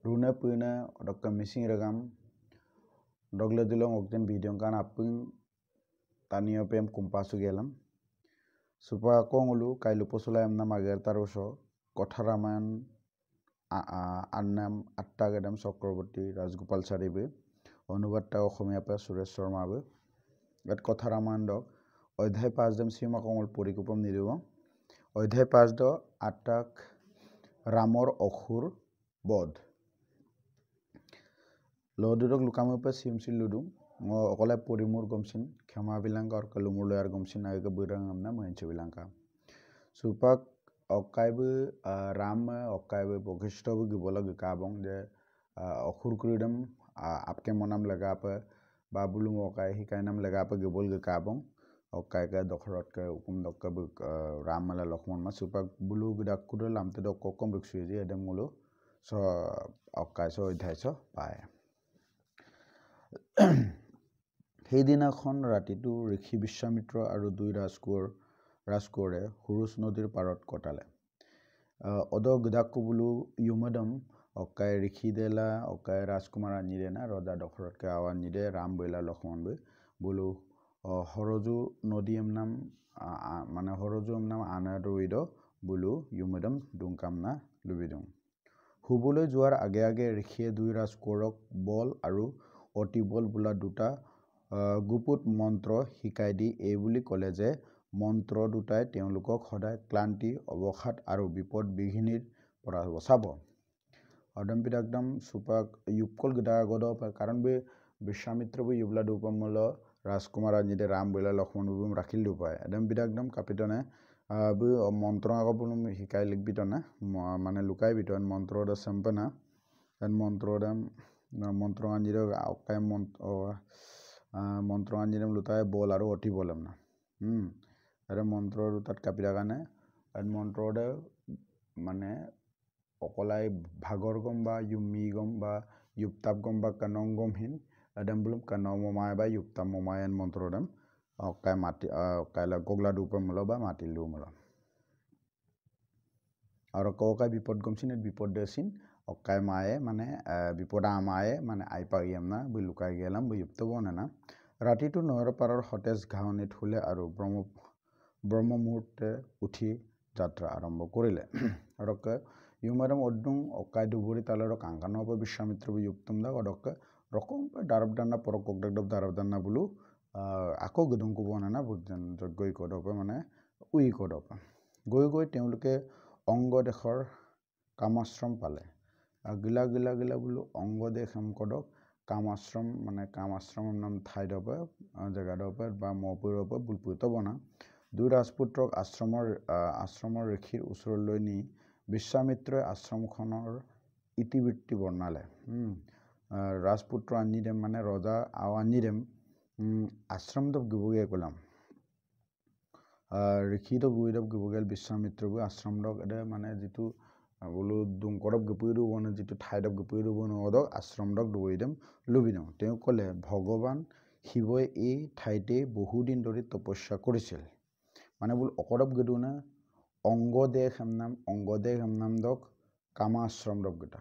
Runa puna dokka missing ragam dogle dulong okten video kan apung taniyo pem kumpasu gelam supa kongulu kailu posula emna mager taruso kotharaman annam atta gadam Chakraborty Rajgopal Charibe অনুবাদটা অসমীয়া পা সুৰেশ শৰ্মাবে ইয়াত কথাৰামান দক অধ্যায় 5 দম সীমা কমল পৰিকল্পম নিদিব অধ্যায় 5 দ আটাক ৰামৰ অখুৰ বধ লদুৰক লুকামপে সিমছিল লুদু অকলে পৰিমুৰ গমছিন ক্ষমা বিলাঙ্কা অৰ কলুমুলয়াৰ গমছিন আগে বুৰাংমনা মহেঞ্চ বিলাঙ্কা সুপাক অকাইবে ৰাম অকাইবে বশিষ্ঠবে গিবলগ কাবং যে অখুৰ কৰিদম आपके मनम लगा पे बाबुलु ओकाय हिकाय नाम लगा पे गेबोल गे काबं ओकाय का दखरत के हुकुम दक्का राम मला लक्ष्मण मा सुपक बुलु गदा कुदो लामते द कोकम रुक्सुय जे एदम मुलो स ओकाय स अध्याय स पाय সেইদিনাখন ৰাতিটো ঋষি বিশ্বামিত্ৰ আৰু দুই ৰাজকোঁৱৰে হুৰুচ নদীৰ পাৰত কটালে অদ গদাকু বুলু ইউমদম অকায় ঋষি দেলা অকায় রাজকুমার আনিরে না রজা দখরতকে আওয়ান নিদে রাম বইলা লক্ষ্মণ বই বলু হরজু নদী নাম মানে হরজু নাম আনাদুইদ বলু ইউমদম দুংকাম না লুবিদুং হুবলৈ যোৱাৰ আগে আগে ঋষিয়ে দুই ৰাজকোঁৱৰক বল আৰু অতি বল বোলা দুটা গুপুত মন্ত্ৰ শিকাই দি এই বুলি ক'লে যে মন্ত্ৰ দুটাই তেওঁলোকক সদায় ক্লান্তি অৱসাদ আৰু বিপদ বিঘিনিৰ পৰা বচাব অদম্পিত একদম সুপাক ইউপকল গদা গদ কাৰণ বে বিশ্বামিত্ৰ বি ইউবলা দুপমল ৰাজকুমাৰ আনিতে ৰাম বইলা লক্ষ্মণ বুম ৰাখিল দুপায় অদম্পিত একদম কাপিতনে বি মন্ত্ৰ আগবুলম শিকাই লিখবিতনে মানে লুকাই বিতন মন্ত্ৰ দ সম্পনা এন মন্ত্ৰ আনিৰে অকাই মন্ত্ৰ আনিৰে লুতাই বল আৰু অতি বলম না আৰে মন্ত্ৰ তাত কাপিৰা কাৰণে এন মন্ত্ৰ দ মানে অকলাই ভাগৰ গম বা ইউমি গম বা ইউপতাপ গম বা কানং গমহীন এডামবুলম কানং মমায় বা ইউপতাপ মমায় এন মন্ত্ৰদম অকাই মাটি অকাইলা গগলা দুপমল বা মাটিল দুমল আৰু ককাই বিপদ গমছিন বিপদ দেছিন অকাই মায়ে মানে বিপদা আমায়ে মানে আইপাগিয়াম না বই লুকাই গেলাম বই ইউপতাব না ৰাতিটো নয়ৰ পাৰৰ সতেজ ঘাঁহনিত শুলে আৰু ব্ৰহ্ম মুহূৰ্তে উঠি যাত্ৰা আৰম্ভ কৰিলে আৰু ইউমাৰম অদ্দুং অকাই দুবৰি তালৰ কাংকানব বিশ্বামিত্ৰ যুক্তম দা অদক ৰকম দাৰবদানা পৰক ককদব দাৰবদানা বুলু আকৌ গদুং কব না বুজন যজ্ঞই কদপ মানে উই কদপ গৈ তেওঁলোকে অংগ দেশৰ কামাশ্ৰম পালে গিলা বুলু অংগ দেশ কদক কামাশ্ৰম মানে কামাশ্ৰমৰ নাম ঠাই দপ জেগা দপ বা মপুৰ দপ বুলপুত বনা দুই ৰাজপুত্ৰক আশ্ৰমৰ ঋষিৰ ওচৰলৈ নি বিশ্বামিত্ৰই আশ্ৰমখনৰ ইতিবৃত্তি বৰ্ণালে ৰাজপুত্ৰ আনিদেম মানে ৰজা আও আনিদেম আশ্ৰমদব গিবগে কলাম ঋষিদব গুইদব গিবগেল বিশ্বামিত্ৰবু আশ্ৰমদক এদে মানে যিটো বোলো দুংকৰব গপুইৰু বনে যিটো ঠাইদব গপুইৰু বনে অদক আশ্ৰমদক দুইদেম লুবিদম তেওঁ ক'লে ভগৱান শিৱই এই ঠাইতে বহুদিন ধৰি তপস্যা কৰিছিল মানে বোল অকৰব গেদু না অংগদেশ নাম দক কামাশ্ৰম দক গটা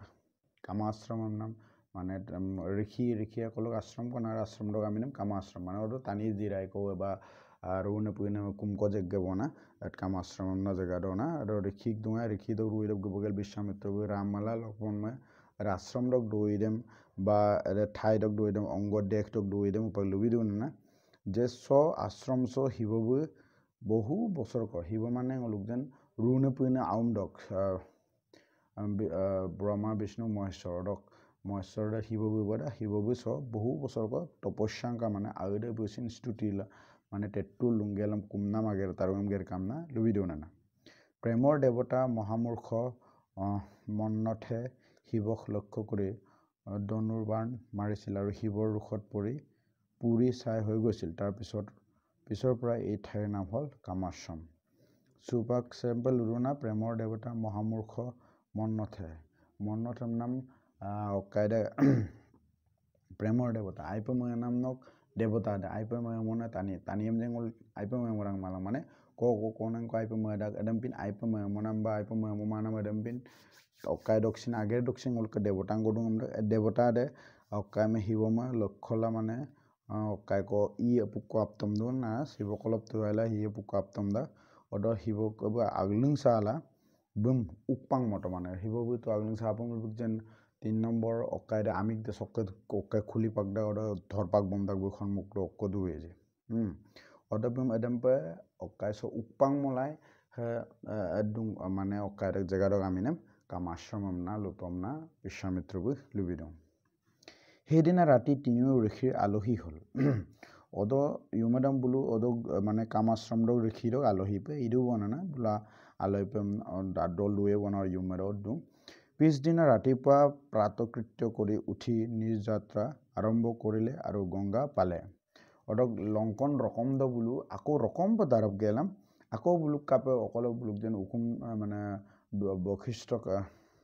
কামাশ্ৰম নাম মানে ঋষিসকলক আশ্ৰম কনাৰ আশ্ৰম দক আমি নাম কামাশ্ৰম মানে ওটো টানি জিৰাই কো বা ৰৌনে পুইনে কুমক যজ্ঞ বনা এট কামাশ্ৰম না জেগা দনা আৰু ঋষিক দুঙা ঋষি দক ৰুইদক গবগেল বিশ্বামিত্ৰ ৰামমালা লক্ষ্মণময় আশ্ৰম দক দইদেম বা ঠাই দক দইদেম অংগ দেশ দক দইদেম উপায় লুবি দিও না যে চ আশ্ৰম চ শিৱবু বহু বছৰ ক শিৱ মানে লোকজন ৰুনে পুইনে আউম দক ব্ৰহ্মা বিষ্ণু মহেশ্বৰ শিৱবু চ বহু বছৰ ক তপস্যাংকা মানে আগদে বৈচিন স্তুতিলা মানে তেট্টু লুংগেলম কুমনাম আগেৰ তাৰুমগেৰ কামনা লুবি দিও না প্ৰেমৰ দেৱতা মহামূৰ্খ মন্নথে শিৱক লক্ষ্য কৰি ধনুৰ্বাণ মাৰিছিল আৰু শিৱৰ ৰোষত পৰি পুৰি ছাই হৈ গৈছিল তাৰ পিছৰ পৰা এই ঠাইৰ নাম হ'ল কামাশ্ৰম সুপাক চেম্পল উৰুনা প্ৰেমৰ দেৱতা মহামূৰ্খ মন্নথৰ নাম কায়দা প্ৰেমৰ দেৱতা আইপময় নামক দেৱতা আইপময় মনে টানিম জেঙল আইপময় মৰাং মালাং মানে konang ko aipa adam pin aipa monamba aipa momana adam pin okai doksin ager doksin ulka devota godung devota de okai me hiwoma lokhola mane okai ko I apukko aptam do na sibokolop tuala hi apukko aptam da odo hibo ko aglung sala bum ukpang moto mane hibo bu to aglung sapam bukjen 3 number okai de amik de sokke okai khuli pakda odo dhorpak bomdak bu khonmuk ro ko duwe je odo bum adam pa okai so ukpang molai adung mane okai de jaga dog aminem কামাশ্ৰমম না লুপম না বিশ্বামিত্ৰবু লুবিদম সেইদিনা ৰাতি তিনিও ঋষিৰ আলহী হ'ল অদ ইউমেদম বুলু অদ মানে কামাশ্ৰম দক ঋষিৰ আলহী পে ইদু বনানা বুলা আলহী পে দল দুয়ে বনাৰ ইউমেদত দু পিছদিনা ৰাতিপুৱা প্ৰাতকৃত্য কৰি উঠি নিজ যাত্ৰা আৰম্ভ কৰিলে আৰু গংগা পালে অদক লংকন ৰকম দ বুলু আকৌ ৰকম পদাৰব গেলাম আকৌ বুলুক কাপে অকলে বুলুক যেন উকুম মানে বৈশিষ্ট্য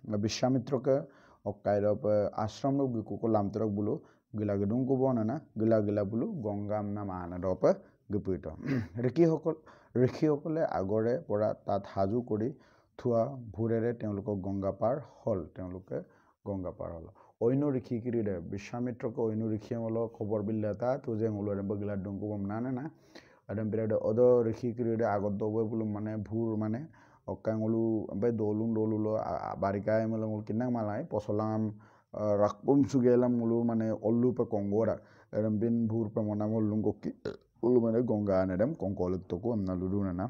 বিশ্বামিত্ৰকে অকাইৰপ আশ্ৰম গুকুকো লামতৰক বুলু গিলা গদুং কব না গিলা বুলু গংগাম নাম আনদপ গুপিত ঋষিসকলে আগৰে পৰা তাত হাজু কৰি থোৱা ভুৰেৰে তেওঁলোকক গংগা পাৰ হল অন্য ঋষি কিৰিদে বিশ্বামিত্ৰকে অন্য ঋষিমল খবৰ বিল্লাতা তো যে উলৰে বগিলা দুং কবম না আদম বিৰাদ অদ ঋষি কিৰিদে আগত দব বুলু মানে ভুৰ মানে Okangulu ampai dolung dolulo barikai melangul kinang malai posolam rakpum sugelam mulu mane ollu pe kongora rambin bhur pe monamol lungokki ulu mane gonga anedam kongkolik toku amna luduna na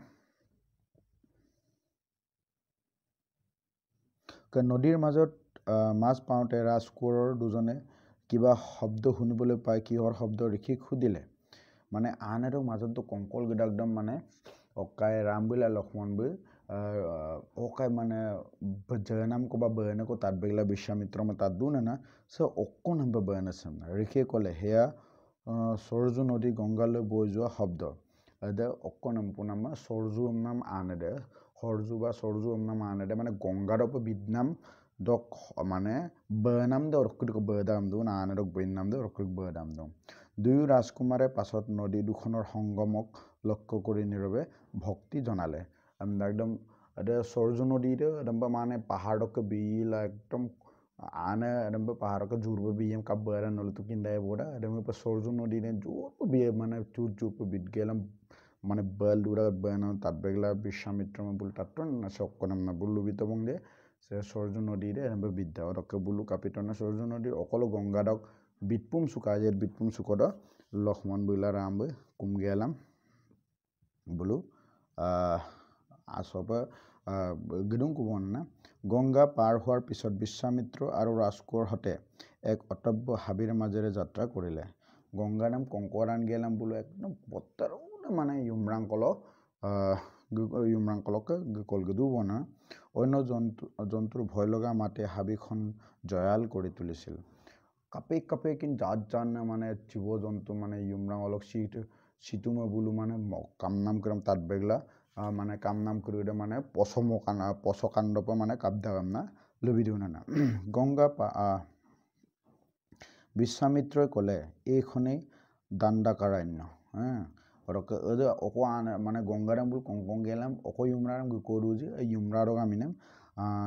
ka nodir majot mas paute raskurer dujone kiba শব্দ শুনিবলৈ পাই কিহৰ শব্দ ঋষিক খুদিলে মানে আনেৰো মাজত তো কংকল গডাকদম মানে অকাই ৰামবিলা Lakshman B okai মানে জয়নাম কবা বয়নে কো তাত বেগলা বিশ্বামিত্ৰ ম তাত দুনে না সে অকন হবে বয়নে সামনা ঋষিয়ে কলে হেয়া সৰজু নদী গংগালৈ বৈ যোৱা শব্দ এদে অকন পুনামা সৰজু নাম আনেদে সৰজু বা সৰজু নাম আনেদে মানে গংগাৰ ওপ বিদনাম দক মানে বয়নাম দে অৰকুক বয়দাম দু না আনেদক বয়নাম দে অৰকুক বয়দাম দু দুয়ো ৰাজকুমাৰে পাছত নদী দুখনৰ সংগমক লক্ষ্য কৰি নীৰৱে ভক্তি জনালে একদম এটা সৰজু নদীতে একদম মানে পাহাড়কে বিলা একদম আনে একদম পাহাড়কে জুরব বিএম কাব বয়রা নলতো কিন্দায় বোড়া একদম সরজু নদীতে জুরব বিয়ে মানে চুর বিদ গেলাম মানে বল দুরা বয়না তাত বেগলা বিশ্বামিত্র বুল তাতন না সকনম না বুলু বিতবং দে সে সরজু নদীতে একদম বিদ্যা অরকে বুলু কাপিটনা সরজু নদীর অকল গঙ্গাডক বিটপুম সুকাজের বিটপুম সুকদ লক্ষ্মণ বুলা রাম কুম গেলাম বুলু আসব গদুং কুবন না গংগা পাৰ হোৱাৰ পিছত বিশ্বামিত্ৰ আৰু ৰাজকোঁৱৰ হতে এক অটব্য হাবিৰ মাজেৰে যাত্ৰা কৰিলে গংগা নাম কংকৰান গেলাম বুলো একদম বত্তাৰ মানে ইউমৰাংকলকে কলগদু বনা অন্য জন্তুৰ ভয় লগা মাতে হাবিখন জয়াল কৰি তুলিছিল কাপে কিন জাত মানে জীৱ জন্তু মানে ইউমৰাংকলক সিতুমে বুলো মানে কাম নাম কৰম তাত বেগলা মানে কাম নাম কৰিলে মানে পছকাণ্ডপ মানে কাবদা কামনা লবি দিও না গংগা বিশ্বামিত্ৰই ক'লে এইখনেই দাণ্ডাকাৰণ্য অৰকে অকো মানে গংগাৰাম বুল কংকং গেলাম অকো ইউমৰাম গকৰু যে ইউমৰাৰক আমি নাম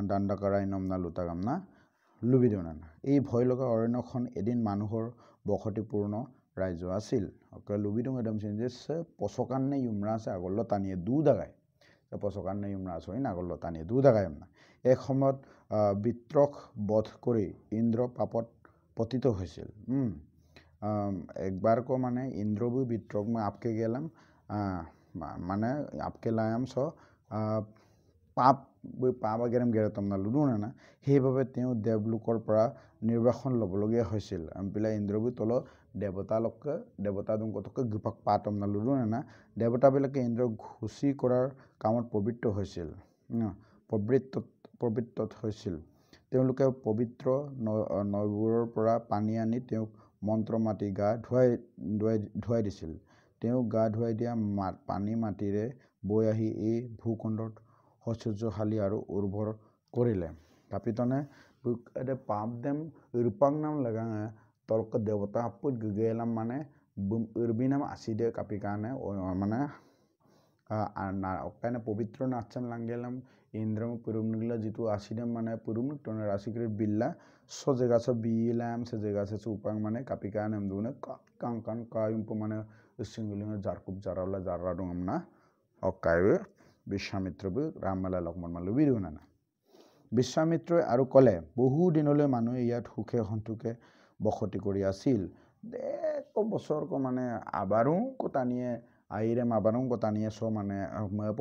দাণ্ডাকাৰণ্যম না লুতা কামনা লুবি দিও না এই ভয় লগা অৰণ্যখন এদিন মানুহৰ বসতিপূৰ্ণ ৰাজ্য আছিল অকে লুবি দিও একদম যে পছকান্নে ইউমৰা আছে আগল টানিয়ে দু দাগায় পছকান্নে ইউমৰা আছে আগল টানিয়ে দু দাগায় না এক সময়ত বিত্ৰক বধ কৰি ইন্দ্ৰ পাপত পতিত হৈছিল একবাৰ কো মানে ইন্দ্ৰবু বিত্ৰক মই আপকে গেলাম মানে আপকে লায়াম ছ পাপ আগেৰম গেৰতম না লুডু না সেইভাবে তেওঁ দেৱলোকৰ পৰা নিৰ্বাসন ল'বলগীয়া হৈছিল আম্পিলা ইন্দ্ৰবু তল দেৱতা দুংকতকে গুপাক পাতম না লুডু না দেৱতাবিলাকে ইন্দ্ৰক ঘুচি কৰাৰ কামত পবিত্ৰত হৈছিল তেওঁলোকে পবিত্ৰ নৈবোৰৰ পৰা পানী আনি তেওঁক মন্ত্ৰ মাতি গা ধুৱাই দিছিল তেওঁ গা ধুৱাই দিয়া পানী মাটিৰে বৈ আহি এই ভূখণ্ডত ঐশ্বৰ্যশালী আৰু উৰ্বৰ কৰিলে কাপিতনে এতে পাপ দেম ইৰপাং নাম লগা তলক দেৱতা হাপুত গেলাম মানে ইৰবি নাম আছি দে কাপি কাৰণে মানে অকানে পবিত্র নাচ্চাম লাঙ্গেলাম ইন্দ্রম পুরুমনিগলা যিটো আসিদাম মানে পুরুমনিক টনে রাশিকরে বিল্লা সজেগাছ বিলাম সেজেগাছে সুপাং মানে কাপিকা নেমদুনে কাং কাং কায়ুম মানে সিঙ্গুলিং জারকুপ জারাওলা জাররা দং আমনা অকায়বে বিশ্বামিত্ৰবো ৰামমালা লক্ষ্মণ মালো বিৰুনানা বিশ্বামিত্ৰই আৰু ক'লে বহু দিনলৈ মানুহে ইয়াত সুখে সন্তোষে বসতি কৰি আছিল এক বছৰ মানে আবাৰো কটানিয়ে আইৰে আবাৰো কটানিয়ে চ মানে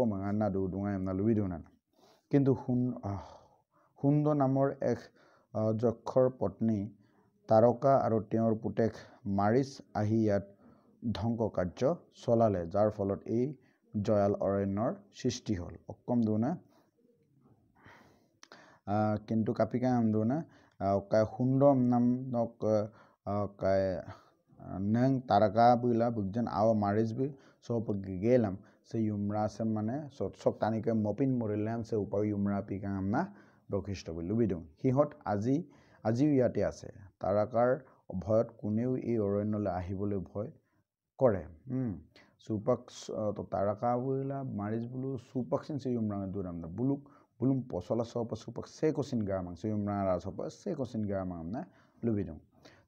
মঙানা দুঙাই নালো বিৰুনানা কিন্তু সুন্দ নামৰ এক যক্ষৰ পত্নী তাৰকা আৰু তেওঁৰ পুতেক মাৰিচ আহি ইয়াত ধ্বংস কাৰ্য চলালে যাৰ ফলত এই জয়াল অৰণ্যৰ সৃষ্টি হ'ল অকম দুনা কিন্তু কাপিকা আমদুনা সুন্দৰ নামক neng taraka bula bugjan awa maris bi so gelam se yumra se মানে sok tanike mopin morilam se upa yumra pikang amna বৈশিষ্ট্য বুলি বিদুং হিহত আজিও ইয়াতে আছে তাৰাকাৰ ভয়ত কোনেও এই অৰণ্যলৈ আহিবলৈ ভয় কৰে সুপাক তাৰাকা বুলা মাৰিজ বুলু সুপাকসিন se yumra duram da bulum posola sopa supak se kosin gamang se yumra ra sopa se kosin gamang na lubidung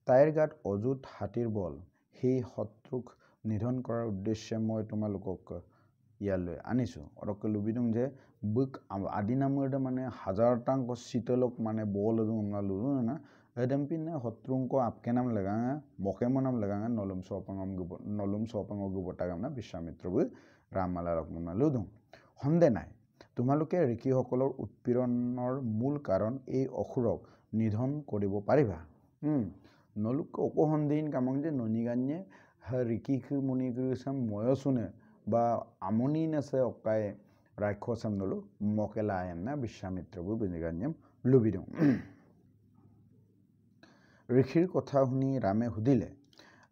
তাইৰ গাত অযুত হাতীৰ বল সেই শত্ৰুক নিধন কৰাৰ উদ্দেশ্যে মই তোমালোকক ইয়ালৈ আনিছোঁ অৰক লুবিদুং যে বুক আদিনামুৰতে মানে হাজাৰটাংক শীতলক মানে বল না লুৰু না এদম পিনে শত্ৰুংক আপকে নাম লগা মকেম নাম লগা নলুম সপংগ গুবটাগাম না বিশ্বামিত্ৰবু ৰামমালা লক্ষ্মণ লুদুং সন্দেহ নাই তোমালোকে ঋষিসকলৰ উৎপীড়নৰ মূল কাৰণ এই অসুৰক নিধন কৰিব পাৰিবা নলুক অকহন্দিন কামং যে ননিগান্যে ঋষি মুনি গুৰুচাম ময়সুনে বা আমনি নেছে অকায় ৰাক্ষসাম নলু মকেলা আয়ম না বিশ্বামিত্ৰবু বিনিগান্যম লুবিদুং ঋষিৰ কথা শুনি ৰামে সুধিলে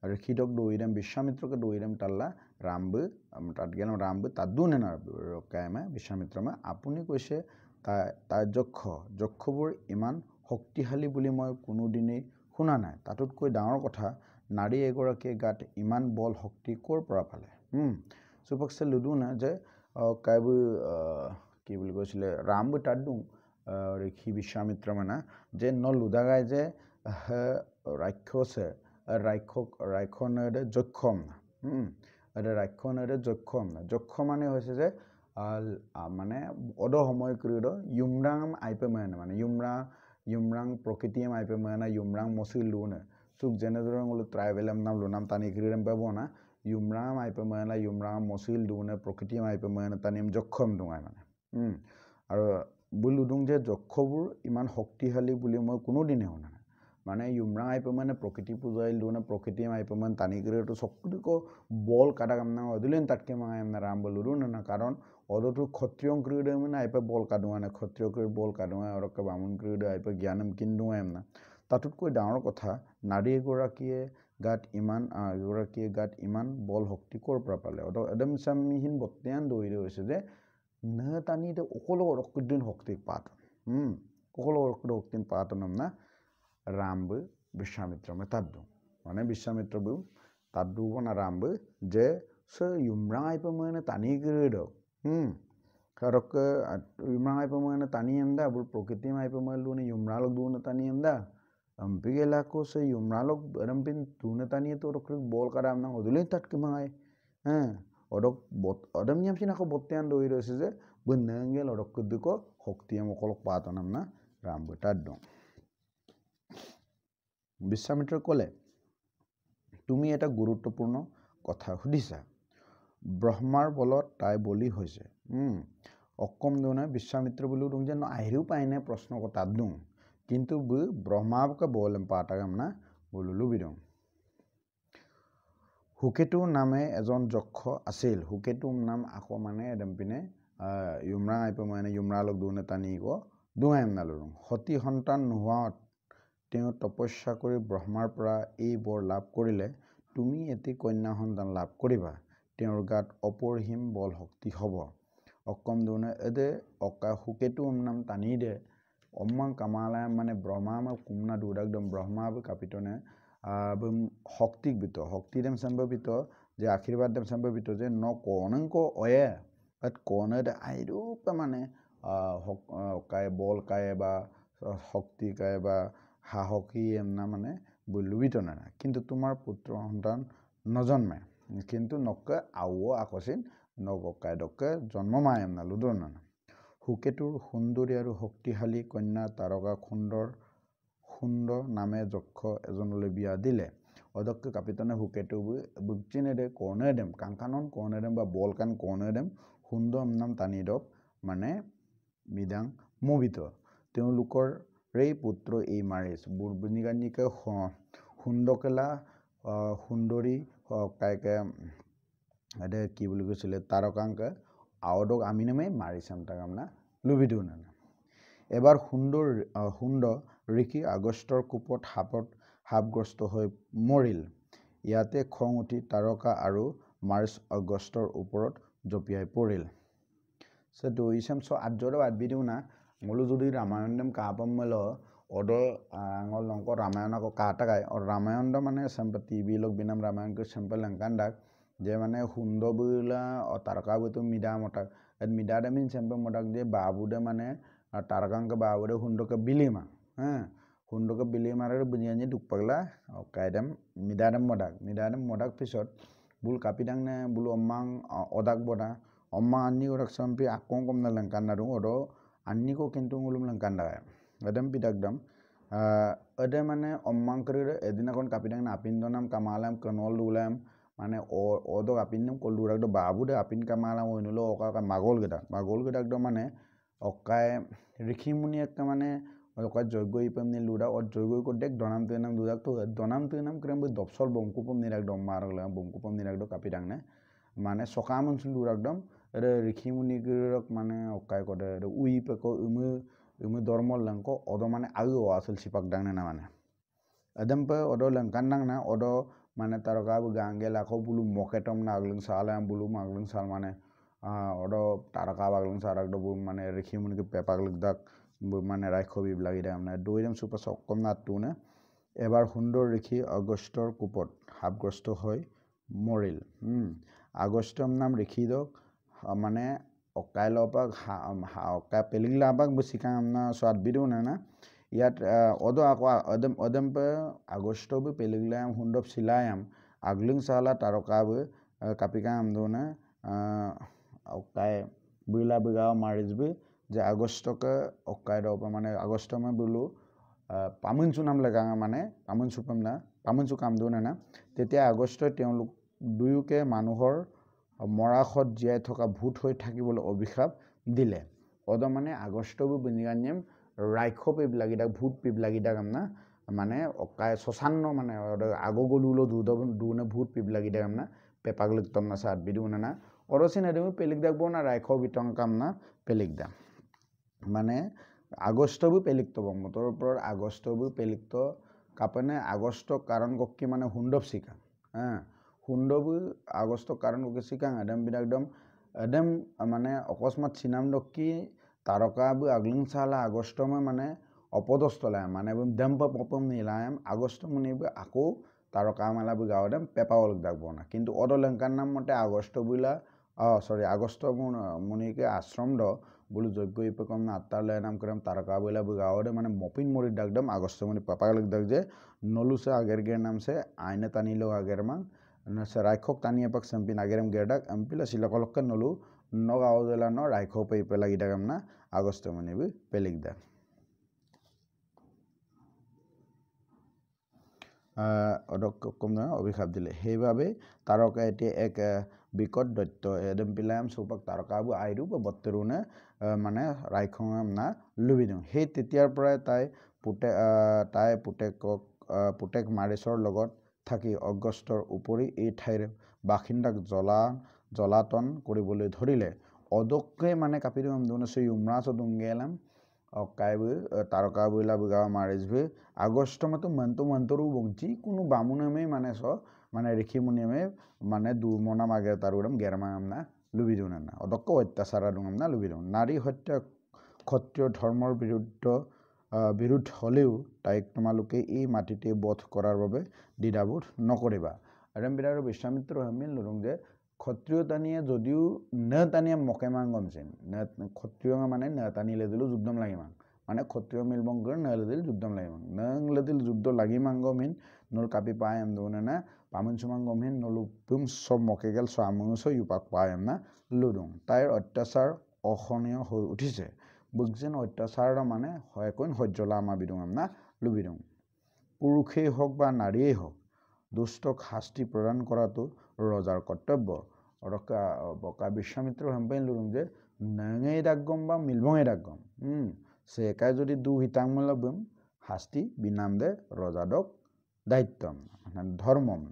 ঋষিদক দৌৰিম বিশ্বামিত্ৰকে দৌৰিম তাল্লা ৰামবু তাত গেলাম ৰামবু তাত দুনে না ৰকায়মা বিশ্বামিত্ৰমা আপুনি কৈছে তাৰ যক্ষবোৰ ইমান শক্তিশালী বুলি মই কোনোদিনেই শুনা নাই তাতোতকৈ ডাঙৰ কথা নাৰী এগৰাকীয়ে গাত ইমান বল শক্তি ক'ৰ পৰা পালে সুপক্ষে লুদু না যে কাইবু কি বুলি কৈছিলে ৰামবু তাত দুং ঋষি বিশ্বামিত্ৰ মানে যে লুদাগাই যে ৰাক্ষসে ৰাক্ষণৰে যক্ষম ৰাক্ষণৰে যক্ষ মানে হৈছে যে মানে অদ সময় ক্ৰীড ইউমৰাং আইপে মানে ইউমৰাং প্ৰকৃতিয়ে আইপে মানে ইউমৰাং মচিল লুনে চুক যেনেদৰে বোলো ট্ৰাইবেল নাম লুনাম টানি ক্ৰীড়ম পাব না ইউমৰাং আইপে মানে ইউমৰাং মচিল দুনে প্ৰকৃতিয়ে আইপে মানে টানিম যক্ষম দুঙাই মানে আৰু বুলুদুং যে যক্ষবোৰ ইমান শক্তিশালী বুলি মই কোনোদিনে শুনা নাই মানে ইউমৰাং আইপে মানে প্ৰকৃতি পূজাই লুনে প্ৰকৃতিয়ে আইপে মানে টানি ক্ৰীড়টো চকুদিক বল কাটা কাম না অদিলেন তাতকে মাঙাই না ৰাম বলুৰু না কাৰণ অদতো ক্ষত্ৰিয়ং ক্ৰীড়ে মানে আইপে বল কাটুৱা না ক্ষত্ৰিয় ক্ৰীড় বল কাটুৱা আৰু বামুণ ক্ৰীড়ে আইপে জ্ঞানম কিন্দুৱাম না তাতোতকৈ ডাঙৰ কথা নাৰী এগৰাকীয়ে গাত ইমান বল শক্তি ক'ৰ পৰা পালে এদম চামিহীন বত্যান দৌৰি হৈছে যে ন টানি অকলো অৰকুদ্দিন শক্তি পাত অকলো অৰকুদ শক্তি পাতনম না ৰামবু বিশ্বামিত্ৰমে তাত দিওঁ মানে বিশ্বামিত্ৰবু তাত দিব না ৰামবু যে সে ইউমৰাং আইপে মানে টানি ক্ৰীড় কারক ইউমরাং মানে টানি এমদা বুল প্রকৃতি মাইপে মানে লুনে ইউমরালক দুনে টানি এমদা পিগেলাকো সে ইউমরালক এরমপিন দুনে টানি তো রক্রিক বল কারাম না অদুলে তাটকে মাই অডক অদম নিয়ামছিন আকো বত্যান দই রয়েছে যে বন্যাঙ্গেল অডক দিক শক্তি আমকলক পাতনাম না রাম বটার দং বিশ্বামিত্র কলে তুমি এটা গুৰুত্বপূৰ্ণ কথা সুধিছা ব্ৰহ্মাৰ বলত তাই বলি হৈছে অকম দুনে বিশ্বামিত্ৰ বুলু দুং যে আহিও পাইনে প্ৰশ্ন কথা দুং কিন্তু ব্ৰহ্মাকে বলম পাটাগাম না বুলুলু বিদং হুকেতু নামে এজন যক্ষ আছিল হুকেতু নাম আকো মানে এদম পিনে ইউমৰা আইপে মানে ইউমৰালক দুনে টানি গো দুঙাইম নালুং সতি সন্তান নোহোৱাত তেওঁ তপস্যা কৰি ব্ৰহ্মাৰ পৰা এই বৰ লাভ কৰিলে তুমি এটি কন্যা সন্তান লাভ কৰিবা তেওঁৰ গাত অপৰিসীম বল শক্তি হ'ব অকম দুনে এদে অকা হুকেতু নাম টানি দে অম্মাং কামালা মানে ব্ৰহ্মা কুমনা দুডাকদম ব্ৰহ্মা কাপিতনে শক্তিক বিত শক্তি দেম সম্ভবিত যে আশীৰ্বাদ দেম সম্ভবিত যে ন কনংক অয়ে কৰ্ণেৰে আইৰূপে মানে কায় বল কায় বা শক্তি কায় বা সাহসী এমনা মানে লুবিত না কিন্তু তোমাৰ পুত্ৰ সন্তান নজন্মে কিন্তু নকে আও আকচিন নগকায় দকে জন্ম মায় এমনা লুদৰ না সুকেতুৰ সুন্দৰী আৰু শক্তিশালী কন্যা তাৰকা সুন্দৰ নামে যক্ষ এজনলৈ বিয়া দিলে অদক্ষ কাপিতানে হুকেতু বুকচিনেদে কৰ্ণেদেম কাংকানন কৰ্ণেদেম বা বলকান কৰ্ণেদেম সুন্দৰ নাম টানিদক মানে মিদাং মোবিত তেওঁলোকৰ ৰেই পুত্ৰ এই মাৰিছ বুৰবনিগানিকে সুন্দকেলা সুন্দৰী কাইকে এদে কি বুলি কৈছিলে তাৰকাংকে আৱদক আমি নামে মাৰিছাম তাক আমৰা লুবিদু না এবাৰ সুন্দৰ ঋষি আগষ্টৰ কোপত সাপগ্ৰস্ত হৈ মৰিল ইয়াতে খং উঠি তাৰকা আৰু মাৰ্চ আগষ্টৰ ওপৰত জপিয়াই পৰিল সে দুইছাম স আজৰে আদবিদিও না মলো যদি ৰামায়ণ দেম কাপম মেল অদ আঙল লংক ৰামায়ণ আকৌ কাটাকাই और रामायण মানে সেম্পে টিভি লগ বিনাম रामायण के সেম্পে লংকান্দাক যে মানে সুন্দৰ বুলা তাৰকা বুতো মিডা মটাক মিডা দেমিন সেম্পে মটাক যে বাবুদে মানে তারকাঙ্কে বাবুদে সুন্দরকে বিলিমা হ্যাঁ সুন্দরকে বিলিমারে বুনিয়ানি দুখ পাগলা কায়দাম মিডাদাম মদাক পিছত বুল কাপিদাং নে বুল অম্মাং অদাক বদা অম্মা আন্নি ওরাক সাম্পি আকং কম না লংকান্না দং ওdo আন্নি ko কিন্তু ngulum লংকান্ডা এদম পিদাকদম এদে মানে অম্মাং করে এদিনাখন কাপিদাং না আপিন নাম কামালাম কনল দুলাম মানে ওদক আপিন নাম কল দুরাক বাবুদে আপিন কামালাম ওইনুলো ওকা মাগল গেদাক দ মানে অকাই ঋষিমুনি একটা মানে অকাই যজ্ঞই পেমনি লুডা ও যজ্ঞই কো দেখ দনাম তেনাম দুদাক তো দনাম তেনাম ক্রেম দপসল বংকুপম নিরাক দম মারগলা বংকুপম নিরাক দ কাপিদাং নে মানে সকামন সুলুরাক দম রে ঋষিমুনি গরক মানে অকাই কদে উই পেকো উমু ধর্মল লঙ্ক অদ মানে আগু আসল সিপাক দাং না মানে এদম পে অদ লঙ্কান দাং না অদ মানে তারকা গাঙ্গে লাখো বুলু মকেটম না আগলং সালাম বুলু আগলং সাল মানে অদ তারকা আগলং সারাক দ মানে ঋষিমুনি কে পেপাগলক দাক মানে রাইখবি লাগি দাম না দইরাম সুপা সকম না তুনে এবাৰ সুন্দৰ ঋষি আগষ্টৰ কোপত সাপগ্ৰস্ত হৈ মৰিল আগষ্টম নাম ঋষি দক মানে অকাইলপাক অকাই পেলিগলাপাক বসিকাম না সোৱাদ বিদু না ইয়াত অদ আকৌ অদম্পে আগষ্টবু পেলিগলাম সুন্দৰ সিলায়াম আগলিং সালা তারকাবু কাপিকাম দোনা অকাই বুইলা বুগাও মারিজবু যে আগষ্টকে অকাই দপ মানে আগষ্টমে বুলু পামুনচু নাম লেগা মানে পামুনচু পাম না পামুনচু কাম দোনা না তেতিয়া আগষ্ট তেওঁলোক দুয়োকে মানুহৰ মৰাখত জীয়াই থকা ভূত হৈ থাকিবলৈ অভিশাপ দিলে অদ মানে আগষ্টবু বনিগানিম ৰাইখপ এইবিলাগিদাক ভূত পিবলাগিদাক আমনা মানে অকাই শশান্ন মানে আগগলুলো দুনে ভূত পিবলাগিদাক আমনা পেপাগলিকতম না সাত বিদু না অরসিন এদমি পেলিকদাক বনা রাইখ বিটং কামনা পেলিকদা মানে আগষ্টবু পেলিকতব মতৰ ওপৰত আগষ্টবু পেলিকত কাপনে আগষ্ট কাৰণ গক্কি মানে হুণ্ডব সিকা সুন্দৰবু আগষ্ট কাৰণ গক্কি সিকাং এদম বিদাকদম এদম মানে অকস্মাত চিনাম দক্কি তারকাবু আগলিং সালা আগষ্টমে মানে অপদস্থলাম মানে দেম্প পপম নিলাম আগষ্ট মুনিবু আকৌ তারকা মেলাবু গাওদম পেপাওলক দাকব না কিন্তু অদলংকার নাম মতে আগষ্ট বুলা আগষ্ট মুনিকে আশ্রম দ বুলু যজ্ঞ ইপকম না আত্তালে নাম করম তারকা বুলা গাওদে মানে মপিন মরি দাকদম আগষ্ট মুনি পেপাওলক দাক যে নলুসে আগের নাম সে আইনে তানিলো আগের মান সে রাইখক তানিয়ে পাক সেম্পিন আগেরম গেরদাক এমপিলা সিলকলককে নলু নগাঁও জেলা ন রাইখক পে পেলাগি দাগাম না আগষ্ট মুনিবু পেলিকদা অদক্কম অভিশাপ দিলে সেইভাবে তারকা এতিয়া এক বিকট দৈত্য এদম পিলাম চৌপাক তারকাবু আইরু বা বত্তৰুনে মানে ৰাইখঙাম না লুবি দিওঁ সেই তেতিয়াৰ পৰাই তাই পুতেক মাৰিছৰ লগত থাকি অগষ্টৰ উপৰি এই ঠাইৰ বাসিন্দাক জ্বলাতন কৰিবলৈ ধৰিলে অদক্কে মানে কাপিদু আমদুনে সে উমৰাছ দুংগেলাম অকাইবু তারকাবুলা বুগাও মারিজবু আগষ্ট মতো মন্তরু বংচি কোনো বামুনেমে মানে মানে ঋষিমুনিমে মানে দুমনাম আগে তারুরম গেরমাম না লুবিদু না অদক্ক অত্যাচার দুঙাম না লুবিদু নারী হত্যা ক্ষত্রিয় ধৰ্মৰ বিৰুদ্ধ হলেও তাইক তোমালোকে এই মাটিতে বধ কৰাৰ বাবে দ্বিধাবোধ নকৰিবা এরম বিরাট বিশ্বামিত্র হেমিল নুরুং যে ক্ষত্রিয় টানিয়ে যদিও ন টানিয়ে মকে মাংগমছিন ক্ষত্রিয় মানে ন টানিলে দিল যুদ্ধম লাগিমাং মানে ক্ষত্রিয় মিলবঙ্গর নলেদিল যুদ্ধম লাগিমাং নলেদিল যুদ্ধ লাগিমাঙ্গমিন নল কাপি পায়ম দোনে না পামন সুমাঙ্গমিন নলু পুম সব মকে গেল সামংস ইউপাক পায়ম না লুডুং তাইৰ অত্যাচাৰ অসহনীয় হৈ উঠিছে বুকজেন অত্যাচাৰ মানে হয় কোন সহ্যলা আমাৰ বিদুং আমনা লুবিদুং পুৰুষেই হওক বা নাৰীয়েই হওক দুষ্টক শাস্তি প্ৰদান কৰাটো ৰজাৰ কৰ্তব্য বকা বিশ্বামিত্ৰ হেম্পাইন লুৰুং যে নঙেই দাগম বা মিলবঙেই দাগম সে একাই যদি দু হিতাংমূল বুম শাস্তি বিনাম দে ৰজাদক দায়িত্বম ধৰ্মম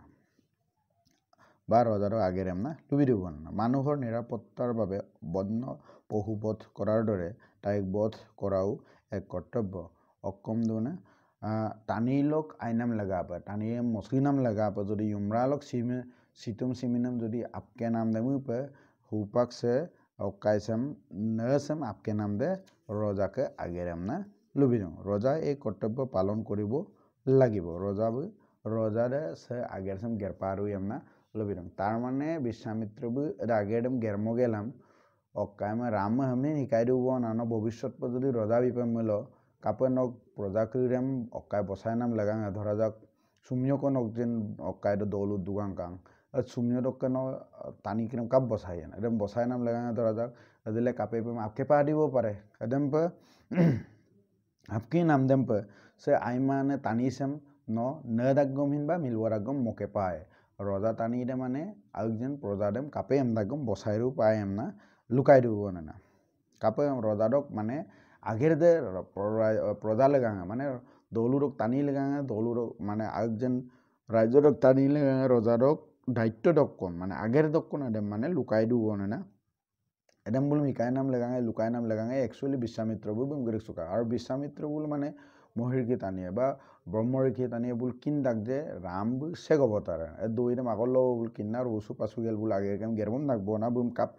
বা ৰজাদক আগেৰেম না লুবি দিব না মানুহৰ নিৰাপত্তাৰ বাবে বন্য পশু বধ কৰাৰ দৰে তাইক বধ কৰাও এক কৰ্তব্য অকম দোনে টানিলক আইনাম লগাব টানিয়ে মছলি নাম লগাব যদি ইমৰালক সিতুম সিমিনম যদি আপকে নাম দেমু পে হুপাক সে অকাইসম নসম আপকে নাম দে ৰজাকে আগেৰেম না লুবি দিওঁ ৰজা এই কৰ্তব্য পালন কৰিব লাগিব ৰজাৰে সে আগেৰসম গেৰপাৰো এমনা লুবি দিওঁ তাৰ মানে বিশ্বামিত্ৰবু আগেৰদম গেৰম গেলাম অকাইমে ৰাম আমি শিকাই দিব নানো ভৱিষ্যত যদি ৰজা বিপম মিল কাপে নক প্ৰজাকৃৰেম অকাই বচাই নাম লাগাং ধৰা যাক সুমিয়ক নক যেন অকাইদ দৌলু দুগাং কাং সুমিয়ক ন টানি কিরম কাপ বসাই একদম বসাই নাম লাগাং ধরা যাক দিলে কাপে পে আপকে পা দিব পাৰে একদম পে আপকি নাম দেম পে সে আইমানে টানিছেম ন দাগমহীন বা মিলুৱা দাগম মোকে পায় ৰজা টানি দে মানে আৰু যেন প্ৰজা দেম কাপে এম দাগম বসাইৰো পায় এম না লুকাই দিব না কাপে ৰজাদক মানে আগের দে প্রজা লেগাঙে মানে দৌলুরক টানি লেগাঙে দৌলুরক মানে আগ যেন রাজ্যদক টানি লেগাঙে রজাদক দায়িত্ব দক্ষণ মানে আগের দক্ষণ এডেম মানে লুকাই দিব না এডেম বল মিকাই নাম লেগাঙে লুকাই নাম লেগাঙে একচুয়ালি বিশ্বামিত্র বল গরিক চুকা আর বিশ্বামিত্র বল মানে মহির্কি টানিয়ে বা ব্রহ্মঋষি টানিয়ে বল কিন ডাক যে রাম বল শেখ অবতার দৌড়ে মাগল বল কিনার ওসু পাশু গেল বল আগে গেরবম ডাকবো না বুম কাপ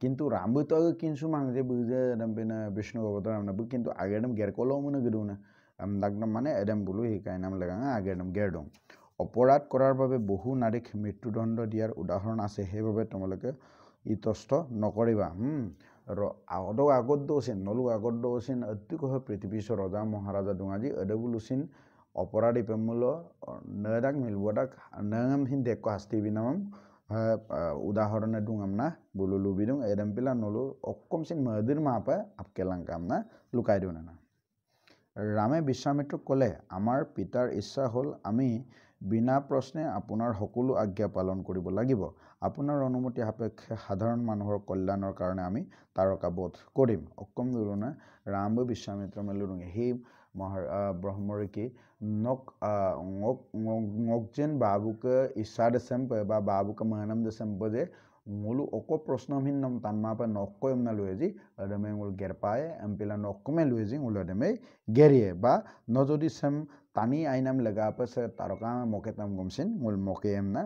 কিন্তু রামবু তো কিনসু মাংজে বুঝে এডম বিনা বিষ্ণু অবতার নাম কিন্তু আগেরদম গের কলো মনে গিরু না দাগনাম মানে এডম বলু শিকাই নাম লাগাঙা আগেরদম গেরদম অপরাধ করার বাবে বহু নারীক মৃত্যুদণ্ড দিয়ার উদাহরণ আছে সেইভাবে তোমালোকে ইতস্ত নকরিবা আগত দোসিন নলু আগত দোসিন অত্যুক পৃথিবীশ রজা মহারাজা দুঙাজি এডবুলুসিন অপরাধী পেমূল নদাক মিলবদাক নহিন দেখ হাস্তি বিনাম উদাহরণে দুঙাম না বলু লুবি দুং এডম পিলা নলু অকমসিন মদির মাপে আপকে লাংকাম না লুকাই দিও না ৰামে বিশ্বামিত্ৰক ক'লে আমাৰ পিতাৰ ইচ্ছা হ'ল আমি বিনা প্ৰশ্নে আপোনাৰ সকলো আজ্ঞা পালন কৰিব লাগিব আপোনাৰ অনুমতি সাপেক্ষে সাধাৰণ মানুহৰ কল্যাণৰ কাৰণে আমি তাৰকাবধ কৰিম অকম দুৰণে ৰাম বিশ্বামিত্ৰ মেলুৰুঙে সেই ব্ৰহ্মঋষি নক যেন বাবুকে ইচ্ছা দেছেম্পে বা বাবুকে মহানাম দেছেম্পে যে মোলো অক প্ৰশ্নহীন নাম তানমাপে নককৈ এমনা লুয়েজি এডমে মোল গের পায় এমপিলা নকমে লুয়েজি মোল এডমে গেরিয়ে বা ন যদি সেম টানি আইনাম লেগা সে তারকা মকেতাম গমসিন মোল মকে এমনা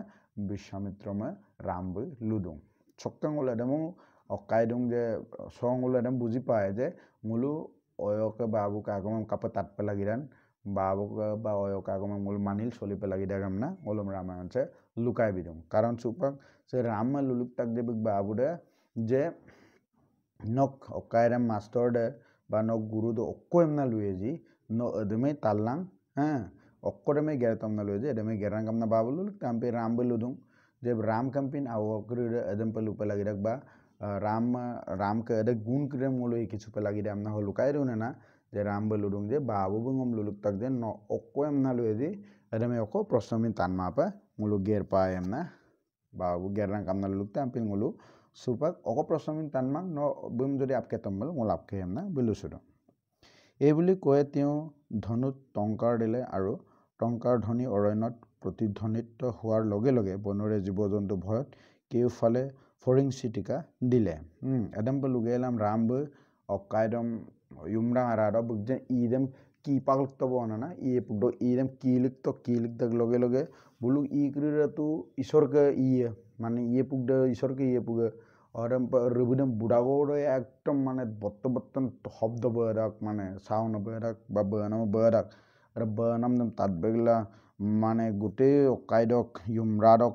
বিশ্বামিত্রমে রাম বই লুদুং ছক্কাং ওল এডমো অকাই দুং যে সং ওল এডম বুঝি পায় যে মোলো অয়কে বাবুকে আগমন কাপে তাত পেলাগিরান বাবুকে বা অয়কে আগমন মোল মানিল চলি পেলাগিরাম না ওলম রামায়ণ সে লুকাই বিদুং কারণ সুপাক সে রাম লুলুক তাক দেবিক বাবু দে যে নক অকাইরাম মাস্টার দে বা নক গুরু দে অক্কো এমনা লুয়েজি ন এদমে তাল্লাং হ্যাঁ অক্কোডমে গেরতম না লুয়েজি এদমে গেরাং কামনা বাবু লুলুক তাম্পে রাম বলুদুং যে রাম কাম্পিন आवकरी एदम पे लुपे लगी रख बा राम के एदे गुण करे मोलो किछु पे लगी राम ना हो लुकाई रुने ना जे राम बलुदुं जे बाबू बुंगम लुलुक तक जे न ओक्को एम ना लुएजी एदमे ओको प्रश्नमिन तान मापा मोलो गेर पाए एम ना बाबू गेरना काम ना लुलुक ताम्पिन मोलो सुपाक ओको प्रश्नमिन तान मांग न बुम जदि आपके तम्बल मोल आपके एम ना बिलुसुदो এই বুলি কয়ে তেওঁ ধনুত টংকাৰ দিলে আৰু টংকাৰ ধ্বনি অৰণ্যত প্ৰতিধ্বনিত হোৱাৰ লগে লগে বনৰে জীৱ জন্তু ভয়ত কেউফালে ফৰিং চিটিকা দিলে এদম পে লুগেলাম ৰাম ব অকাইদম ইমৰা আৰাদ বুকজে ইদম কি পাগলক তব না ই পুগদ ইদম কিলিক তক লগে লগে বুলু ই ক্রিরাতু ঈশ্বরকে ই মানে ইয়ে পুগদ ঈশ্বরকে ইয়ে পুগে অরম রবিদম বুড়াগোড়ে একদম মানে বত্তন শব্দ বয়রাক মানে সাউন্ড বয়রাক বা বয়নাম বয়রাক আর বয়নাম দম তাত বেগলা মানে গোটেই অকাইদক ইমৰাদক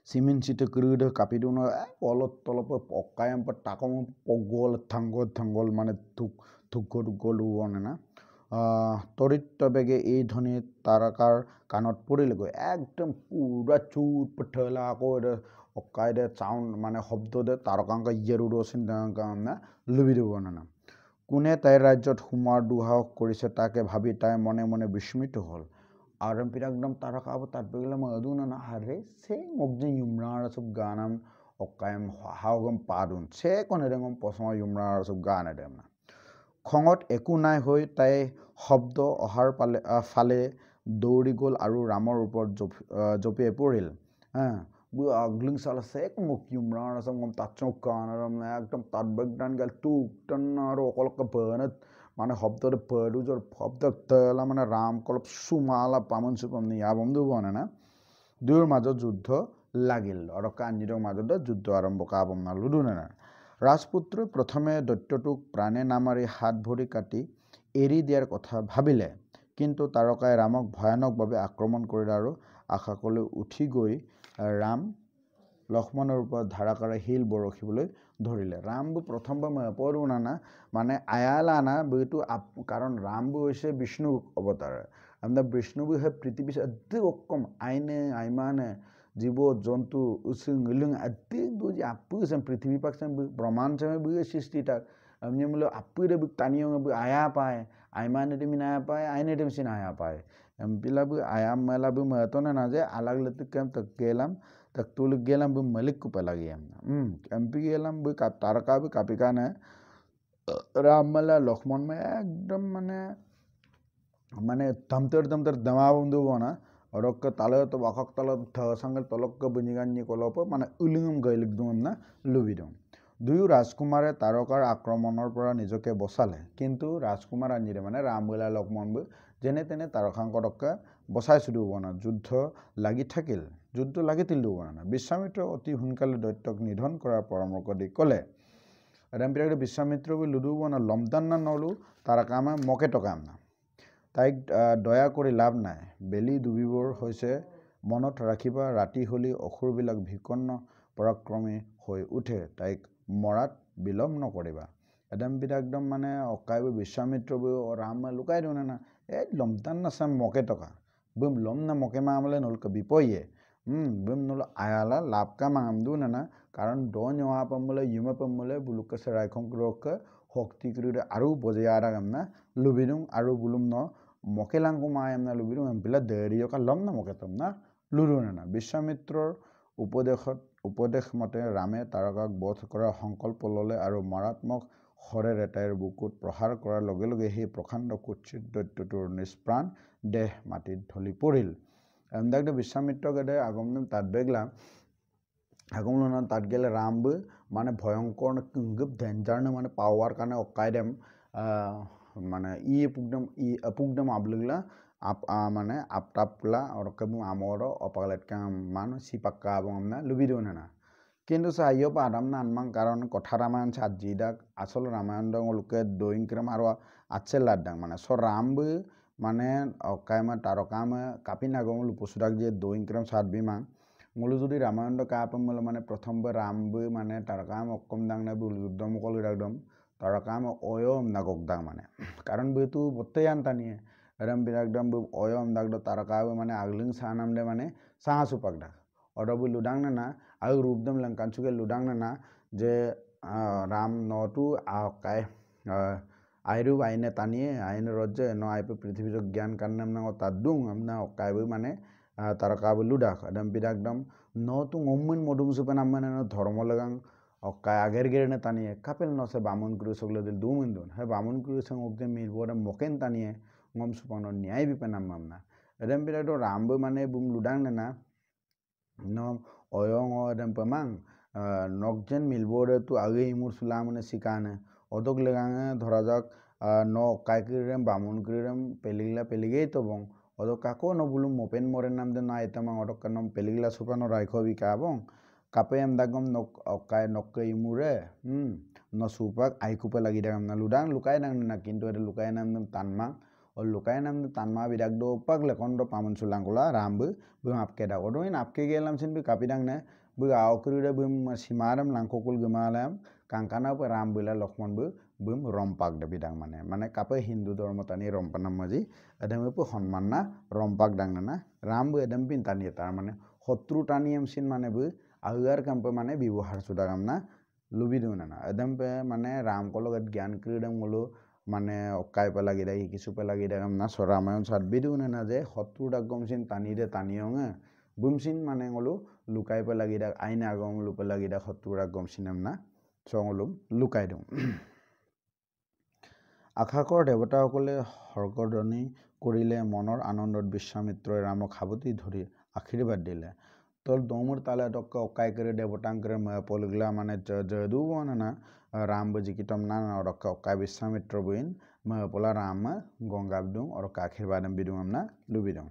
simin sita keruda kapidu no olot tolop pokayam pa takom pogol thangol mane thukgol wone na তৰিত বেগে এই ধ্বনি তাৰকাৰ কাণত পৰিলগৈ একদম পুৰা চুট পঠলা আকৌ অকাইদে চাউণ্ড মানে শব্দ দে তাৰকাংক ইয়েৰুডো চিন্তাংকা লুবি দিব না কোনে তাইৰ ৰাজ্যত সোমাৰ দুঃসাহস কৰিছে তাকে ভাবি তাই মনে মনে বিস্মিত হ'ল আৰু একদম তাৰকা তাত বেগলে মধু না হাৰে সে মগজে ইমৰাৰ সব গানাম অকাইম হাওগম পাদুন সে কোনে দেগম পছমা ইমৰাৰ সব গানে দেম না খঙত একো নাই হৈ তাই শব্দ অহাৰ ফালে দৌৰি গ'ল আৰু ৰামৰ ওপৰত জঁপিয়াই পৰিল আগলিং চাল আছে এক মোক ইমৰান আছে গম তাত চৌকান একদম তাত বেগদান গেল টুকটান আৰু অকলকে বনত মানে শব্দটো পদুজৰ শব্দ তলা মানে ৰাম কলপ সুমালা পামন সুপম নিয়া বন্ধু বনে না দুয়োৰ মাজত যুদ্ধ লাগিল আৰু কাঞ্জিৰৰ মাজত যুদ্ধ আৰম্ভ কাবম না লুডু না ৰাজপুত্ৰই প্ৰথমে দৈত্যটোক প্ৰাণে নামাৰি হাত ভৰি কাটি এৰি দিয়াৰ কথা ভাবিলে কিন্তু তাৰকাই ৰামক ভয়ানকভাৱে আক্ৰমণ কৰিলে আৰু আকাশলৈ উঠি গৈ ৰাম লক্ষ্মণৰ ওপৰত ধাৰাকাৰে শিল বৰষিবলৈ ধৰিলে ৰামবু প্ৰথমবাৰ পৰো না মানে আয়ালা না বইটো কাৰণ ৰামবু হৈছে বিষ্ণু অৱতাৰ আমৰা বিষ্ণুবু হে পৃথিৱী অতি অকম আইনে আইমানে জীৱ জন্তু উসিং ইলুং অতি দুজি আপুসম পৃথিৱী পাকসম ব্ৰহ্মাণ্ড সম বু সৃষ্টি তাক আমি মূল আপুৰে বু টানিও বু আয়া পায় আইমানে তুমি না পায় আইনে তুমি সিনা আয়া পায় এমপিলা বু আয়া মেলা বু মতনে না যে আলাগ লতে কেম তক গেলাম तक तुल गेलम बु मलिक को पलागी एमपी गेलम बु तारका बु कापिका ने राममला लक्ष्मण में एकदम माने तमतर दमा बंदु बना और के ताले तो वाखक ताले संगल तलक के बनिगानी कलप माने उलिंगम गइलिक दुम ना लुबिदम दुयु राजकुमारे तारकार आक्रमणर পৰা নিজকে বসালে কিন্তু राजकुमार আনিৰে মানে राममला लक्ष्मण बु जेने तेने तारकांकरকে বসাই ছুদু বনা যুদ্ধ লাগি থাকিল যুদ্ধ লাগিছিল দুবনা বিশ্বামিত্ৰ অতি হুনকালে দৈত্যক নিধন কৰাৰ পৰামৰ্শ দি কলে ৰামপিৰাকে বিশ্বামিত্ৰ বি লুডু বনা লমদান না নলু তাৰ কামে মকে টকাম না তাইক দয়া কৰি লাভ নাই বেলি দুবিবৰ হৈছে মনত ৰাখিবা ৰাতি হলি অখুৰবিলাক ভিকন্ন পৰাক্ৰমী হৈ উঠে তাইক মৰাত বিলম নকৰিবা একদম মানে অকাইব বিশ্বামিত্ৰ বি ৰাম লুকাই দিও না এই লমদান না সাম মকে টকা বুম লম না মকে মামলে নল ক বিপয়ে बुम नल आयाला लाभ का मांगदू ना कारण दोन यहाँ पम्मले युमा पम्मले बुलुक से रायखों रोक शक्ति करूँ आरु बजे आरा गमना लुबिरुं आरु बुलुम न मकेलांग को मायम ना लुबिरुं हम पिला देरियो का लम ना मके तम ना लुरु ना विश्वामित्रर उपदेश मते रामे तारकाक बोध करार संकल्प लले आरु मारात्मक हरेरे ताइर बुकुत प्रहार करार लगे लगे हे प्रखंड कुत्सित दैत्यটোৰ निष्प्राण देह माटित ढली परिल एमदाक विश्वामित्र गदे आगमन तात बेगला आगमन तात गेले रामबो माने भयंकर गब डेंजर ने माने पावर काने अकायदम माने इ अपुगदम आबलगला आप माने आपटापला और कबु आमर अपागलेट का मान सिपाक्का बमना लुबिदोना ना किन्तु साइयो पादाम ना अनमान कारण कथा रामायण साजिदाक आसल रामायण दंग लुके दोइंक्रम आरो आछे लाददां माने सो रामबो माने अकायमा तारकामा कापिना गमल पुसुराक जे दोइंक्रम सात बिमा मुलु जुदि रामायण कापम माने प्रथम रामबो माने तारकाम अक्कम दांगना बुल युद्ध मुकल एकदम तारकाम अयम नागकदां माने कारण बेतु बत्तयान तानिए राम बिरागदम अयम दागद तारकाबो माने आगलिं सानाम दे माने साहा सुपाकदा अदबु लुदांग ना आग रूपदम लंकानसुके लुदांग ना जे राम नटु आकाय आयरु आइने तानिए आइने रज्जे न आइपे पृथ्वी ज्ञान कान्नम ना तादुं हमना अकायबो माने तारकाबो लुदाक एकदम बिरागदम न तु मोमन मडुम सुपन आमने न धर्म लगां अकाय आगेर गेरने तानिए कापेल न से बामन गुरु सगले दिल दुमन दुन हे बामन गुरु संग ओगदे मिलबोर मकेन तानिए ngom supang न्याय बिपन आमना एकदम बिरागदो रामबो माने बुम लुदां ना न अयंग एकदम पमां नकजेन मिलबोर तु आगे इमुर सुलामने सिकाने অদক লেগাঙে ধরা যাক ন কাইকিরেম বামুন কিরেম পেলিগলা পেলিগেই তো বং অদক কাকো ন বুলুম মোপেন মরের নাম দে না এতামা অদক কানম পেলিগলা সুপানো রাইখো বিকা বং কাপে এম দাগম নক অকাই নককে ইমুরে ন সুপাক আইকুপে লাগি দাগম না লুদাং লুকাই নাং না কিন্তু এটা লুকাই নাম তানমা lukai nam tanma bidak do pak le kondo pamun sulangkula rambu bu apke da odoin apke gelam sin bu kapidang ne bu aukruda bu simaram langkokul gemalam kangkana bu rambula lokmon bu rompak da bidang mane kape hindu dormo tani rompanam maji adam bu honman na rompak dang na rambu adam pin tani tar mane hotru taniyam sin mane bu agar kampe mane bibohar sudagam na lubidu na adam pe mane ram kologat gyan krudam ngolo মানে অকাই পেলাগি দে কিছু পেলাগি দে না সরামায়ন সাত বিদু না যে হত্রু ডাগম scene টানি দে টানিয়ঙে বুমসিন মানে গলো লুকাই পেলাগি দে আইন আগম লু পেলাগি দে হত্রু ডাগম সিনাম না সঙলুম লুকাই দিওঁ আকাশৰ দেৱতাসকলে হৰ্গধ্বনি কৰিলে মনৰ আনন্দত বিশ্বামিত্ৰই ৰামক সাৱটি ধৰি আশীৰ্বাদ দিলে তোর দৌমুর তালে টক্কা অকাই করে দেবতাং করে পলগলা মানে জদু না রাম বজিকিতম না রক্কা অকাই বিশ্বামিত্র বইন পলা রাম গঙ্গাবদুং অরক্কা আশীর্বাদম বিদুম না লুবিদুং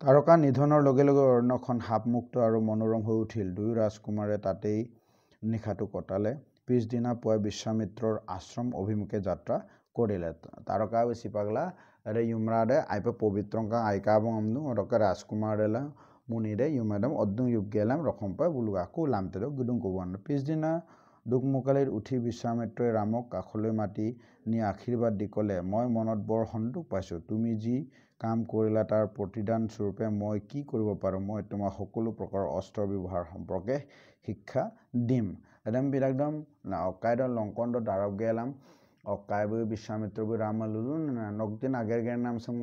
তাৰকা নিধনৰ লগে লগে অৰণ্যখন সাপমুক্ত আৰু মনোৰম হৈ উঠিল দুই ৰাজকুমাৰে তাতেই নিশাটো কটালে পিছদিনা পুৱা বিশ্বামিত্ৰৰ আশ্ৰম অভিমুখে যাত্ৰা কৰিলে তাৰকা বেছি পাগলা ৰে ইমৰাদে আইপে পবিত্ৰংকা আইকাবং আমদুং অৰক্কা ৰাজকুমাৰেলা মুনিৰে ইউমাদম অদ্দুং ইউগেলাম ৰকমপা বুলুগাকু লামতেদ গুদুং কবান পিছদিনা দুকমুকালিৰ উঠি বিশ্বামিত্ৰই ৰামক কাষলৈ মাতি নি আশীৰ্বাদ দি ক'লে মই মনত বৰ সন্তোষ পাইছোঁ তুমি যি কাম কৰিলা তাৰ প্ৰতিদান স্বৰূপে মই কি কৰিব পাৰোঁ মই তোমাক সকলো প্ৰকাৰৰ অস্ত্ৰ ব্যৱহাৰ সম্পৰ্কে শিক্ষা দিম একদম বিৰাগদম অকাইদম লংকন্দ দাৰব গেলাম অকাইবো বিশ্বামিত্ৰবো ৰাম লুলুন নকদিন আগেৰ গেৰ নাম সম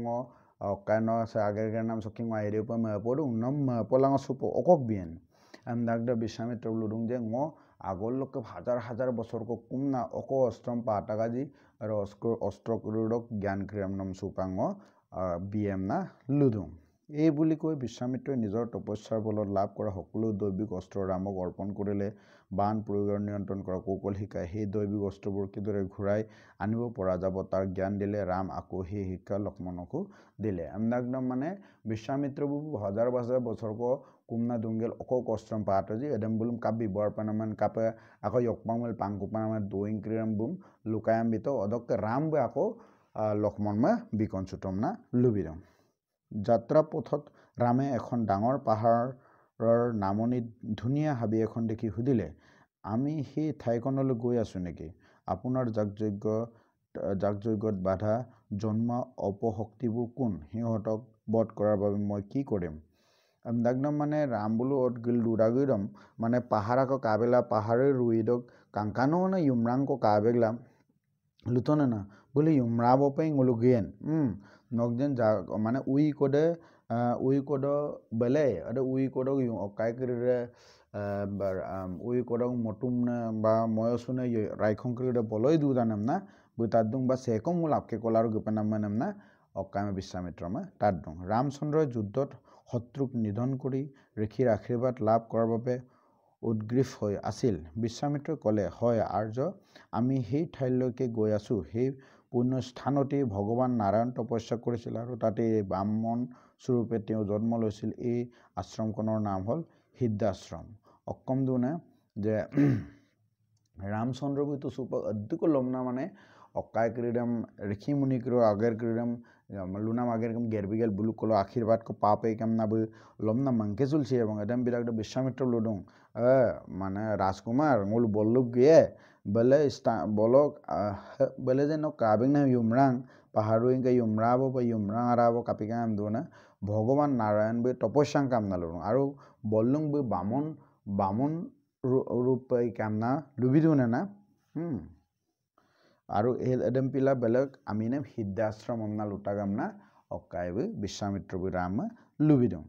কাino sa agar ganam soking wa area pa ma podu nom polang supo okok bien am dagda bisamitre ludung je ngo agol lok হাজার হাজার বছর ko kumna oko ostrom pa tagaji আর অস্ত্র কুরুডক জ্ঞান ক্রিয়াম নাম সুপাঙ্গ বিএম না লুদুং এই বুলি কৈ বিশ্বামিত্ৰই নিজৰ তপস্যাৰ বলত লাভ কৰা সকলো দৈবিক অস্ত্ৰ ৰামক অৰ্পণ কৰিলে বান প্ৰয়োগৰ নিয়ন্ত্ৰণ কৰা কৌশল শিকাই সেই দৈবিক অস্ত্ৰবোৰ কিদৰে ঘূৰাই আনিব পৰা যাব তাৰ জ্ঞান দিলে ৰাম আকৌ সেই শিক্ষা লক্ষ্মণকো দিলে আমদাগদম মানে বিশ্বামিত্ৰবু হাজাৰ হাজাৰ বছৰকো কুমনা দুংগেল অকক অস্ত্ৰম পাতজি এদম বুলুম কাবি বৰপনামান কাপে আকৌ যকপামল পাংকুপানামান দোইং ক্ৰিয়াম বুম লুকায়াম বিত অদক ৰাম বে আকৌ লক্ষ্মণমা বিকন চুটম না লুবিৰম যাত্ৰা পথত ৰামে এখন ডাঙৰ পাহাৰৰ নামনিত ধুনীয়া হাবি এখন দেখি সুধিলে আমি সেই ঠাইখনলৈ গৈ আছো নেকি আপোনাৰ যাগযজ্ঞত বাধা জন্মা অপশক্তিবোৰ কোন সিহঁতক বধ কৰাৰ বাবে মই কি কৰিম আমদাগদম মানে ৰাম বুলু অত গিল দুৰাগিদম মানে পাহাৰাক কাবেলা পাহাৰে ৰুইদক কাংকানো না ইমৰাংক কাবেগলা লুতনে না বলে ইমৰাব পাই ngulugian নকজেন মানে উই কোড বেলে আদে উই কোড অকাই কৰিৰে উই কোড মতুম না বা ময়সুনে ৰাইখংকৰিৰে বলৈ দুদানাম না বুতাদুং বা সেকম মুলাপকে কলাৰ গুপনাম নাম না অকামে বিশ্বামিত্ৰমা তাদুং ৰামচন্দ্ৰই যুদ্ধত শত্ৰুক নিধন কৰি ঋষিৰ আশীৰ্বাদ লাভ কৰাৰ বাবে উদ্গ্ৰীফ হৈ আছিল বিশ্বামিত্ৰই ক'লে হয় আৰ্য আমি সেই ঠাইলৈকে গৈ আছো সেই পুণ্য স্থানতেই ভগৱান নাৰায়ণ তপস্যা কৰিছিল আৰু তাতে ব্ৰাহ্মণ স্বৰূপে তেওঁ জন্ম লৈছিল এই আশ্ৰমখনৰ নাম হ'ল সিদ্ধাশ্ৰম অকম দুনে যে ৰামচন্দ্ৰ বুইতো সুপ অদ্দুক লমনা মানে অকাই ক্ৰীডম ঋষি মুনি ক্ৰ আগেৰ ক্ৰীডম লুনাম আগের কম গেরবিগেল বুলু কলো আশীর্বাদ কো পাপে কাম না বই লমনা মাংকে চলছে এবং এদম বিরাট বিশ্বামিত্র লুডুং মানে রাজকুমার মূল বল্লুক গিয়ে বলে বলক বলে যে ন কাবিং না ইউমরাং পাহাড়ু ইনকা ইউমরাবো বা ইউমরাং আরাবো কাপিকা আম দুনা ভগবান নারায়ণ বই তপস্যাং কাম না লুডুং আৰু বল্লুং বই বামন ৰূপ কাম না লুবিদু না আৰু এদম পিলা বেলেগ আমিনে সিদ্ধাশ্ৰম আমনা লুটাগামনা অকাইবি বিশ্বামিত্ৰবি ৰাম লুবিদুং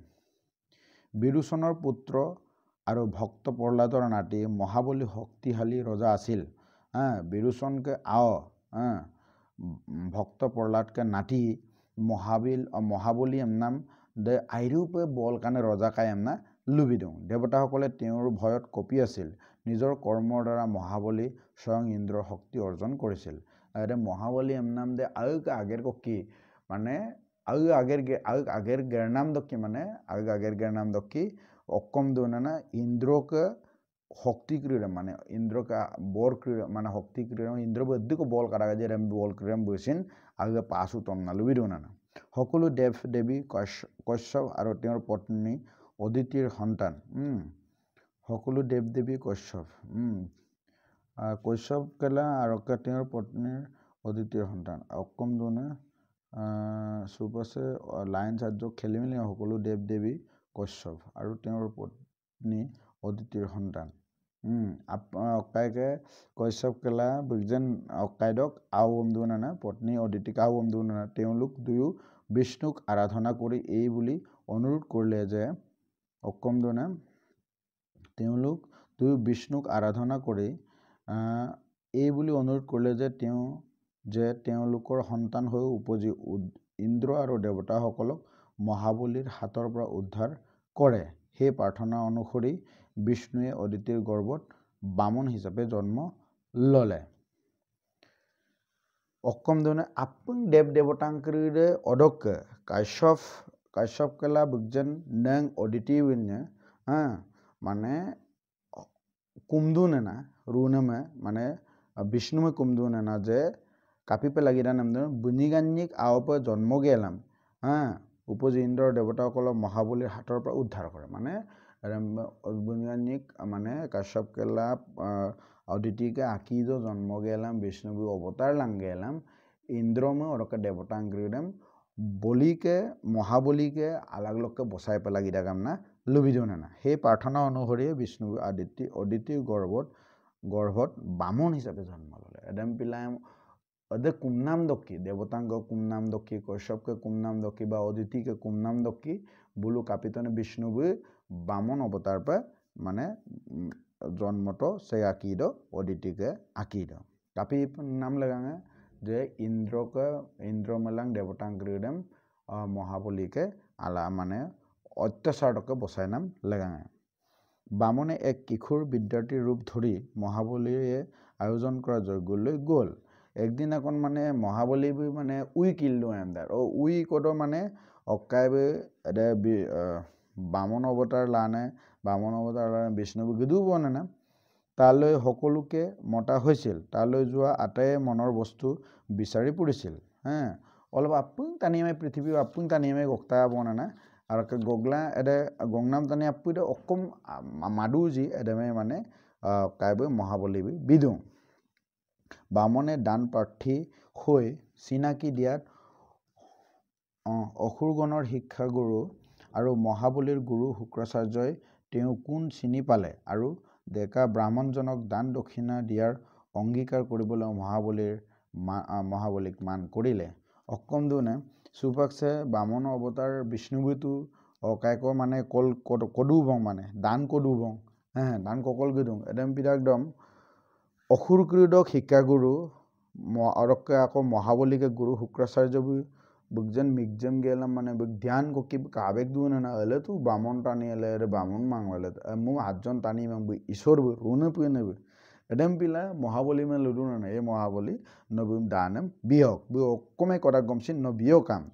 বিদূষণৰ পুত্ৰ আৰু ভক্ত প্ৰহ্লাদৰ নাতি মহাবলী শক্তিশালী ৰজা আছিল বিদূষণকে ভক্ত প্ৰহ্লাদকে নাতি মহাবলী নাম দে আইৰূপে বল কাৰণে ৰজা কাই আমনা লুবিদুং দেৱতাসকলে তেওঁৰ ভয়ত কপি আছিল নিজৰ কৰ্মৰ দ্বাৰা মহাবলী স্বয়ং ইন্দ্ৰৰ শক্তি অৰ্জন কৰিছিল আৰে মহাবলী নাম দে আগেৰ কি মানে আগেৰ গেৰ নাম দকি মানে আগেৰ গেৰ নাম দকি অকম দুনা ইন্দ্ৰকে শক্তি ক্ৰীড়া মানে ইন্দ্ৰকে বৰ ক্ৰীড়া মানে শক্তি ক্ৰীড়া ইন্দ্ৰ বৈদিক বল কাৰাগা যে ৰেম বল ক্ৰীড়া বৈছিন আগে পাঁচো তন্না লুবিদো না সকলো দেৱ দেৱী কশ্যপ আৰু তেওঁৰ পত্নী অদিতিৰ সন্তান সকলো দেৱ দেৱী কশ্যপ কশ্যপ কেলা আৰু তেওঁৰ পত্নীৰ অদিতিৰ সন্তান অকম দুনে চুপ আছে লাইন চাৰ্য খেলি মেলি সকলো দেৱ দেৱী কশ্যপ আৰু তেওঁৰ পত্নী অদিতিৰ সন্তান অকাইকে কশ্যপ কেলা বিগজেন অকাইদক আও বন্ধুনানা পত্নী অদিতিক আও বন্ধুনানা তেওঁলোক দুয়ো বিষ্ণুক আৰাধনা কৰি এই বুলি অনুৰোধ কৰিলে যে অকম দুনে তেওঁলোক দুয়ো বিষ্ণুক আৰাধনা কৰি এই বুলি অনুৰোধ কৰিলে যে তেওঁলোকৰ সন্তান হৈ উপজি ইন্দ্ৰ আৰু দেৱতাসকলক মহাবলীৰ হাতৰ পৰা উদ্ধাৰ কৰে সেই প্ৰাৰ্থনা অনুসৰি বিষ্ণুৱে অদিতিৰ গৰ্ভত বামন হিচাপে জন্ম ললে অকম দুনে আপং দেৱ দেৱতাংকৰিৰে অদক কাশ্যপ কেলা বুকজেন নং অদিতি বিনে মানে কুমদুনেনা রুনেমে মানে বিষ্ণুমে কুমদুনেনা যে কাপিপে লাগিরা নাম বুনিগান্নিক আওপে জন্ম গেলাম উপজি ইন্দ্ৰ দেৱতাসকলক মহাবলীৰ হাতৰ পৰা উদ্ধাৰ কৰে মানে বুনিগান্নিক মানে কাশ্যপ কেলা অদিতিকে আকিদো জন্ম গেলাম বিষ্ণু অবতার লাং গেলাম ইন্দ্রমে ওরকে দেবতাঙ্গিরম বলিকে মহাবলীকে আলাগলকে বসাই পেলা গিরা কাম না লুবিদো না সেই প্ৰাৰ্থনা অনুসৰি বিষ্ণু অদিতিৰ গৰ্ভত বামন হিচাপে জন্ম ললে এডম পিলাই অদে কুমনাম দক্ষী দেৱতাংগ কুমনাম দক্ষী কশ্যপকে কুমনাম দক্ষী বা অদিতিকে কুমনাম দক্ষী বুলু কাপিতনে বিষ্ণুবুই বামন অবতার পে মানে জন্মটো সে আকিদ অদিতিকে আকিদ কাপি নাম লাগাঙে যে ইন্দ্ৰমেলাং দেৱতাংগিৰম মহাবলীকে আলা মানে অত্যাচাৰকে বচাই নাম লাগাঙে বামনে এক কিশোৰ বিদ্যাৰ্থীৰ ৰূপ ধৰি মহাবলীয়ে আয়োজন কৰা যজ্ঞলৈ গ'ল একদিন এখন মানে মহাবলী মানে উই কিল্লো এমদাৰ উই কদ মানে অকাইবে এডে বামন অৱতাৰ লানে বিষ্ণু গিদু বনে না তালৈ সকলোকে মতা হৈছিল তালৈ যোৱা আটায়ে মনৰ বস্তু বিচাৰি পৰিছিল অলপ আপুং টানিমে পৃথিৱী আপুং টানিমে গক্তা বনে না আৰু গগলা এডে গংনাম টানি আপুইদে অকম মাদুজি এডেমে মানে কাইবে মহাবলী বিদু বামনে দান প্ৰাৰ্থী হৈ চিনাকি দিয়াত অসুৰগণৰ শিক্ষাগুৰু আৰু মহাবলীৰ গুৰু শুক্ৰাচাৰ্যই তেওঁ কোন চিনি পালে আৰু ডেকা ব্ৰাহ্মণজনক দান দক্ষিণা দিয়াৰ অংগীকাৰ কৰিবলৈ মহাবলীক মান কৰিলে অকম দুনে সুপাকছে বামন অৱতাৰ বিষ্ণুবুতো অকাইক মানে কদু বং মানে দান কদু বং দান ককল গিদুং এডম পিদাকদম অসুৰ ক্ৰীড়ক শিক্ষাগুৰু অৰকে আকৌ মহাবলীকে গুৰু শুক্ৰাচাৰ্য বুকজেন মিগজেম গেলাম মানে ধ্যান ককি কাবেক দুন না এলে তু বামন টানি এলে বামন মাংলে মু আটজন টানি মাংবি ঈশ্বর রুনে পুয়ে নেবে এডেম পিলা মহাবলী মে লুডু না এই মহাবলী নবীম দানম বিয়ক অকমে কটা গমছিন ন বিয় কাম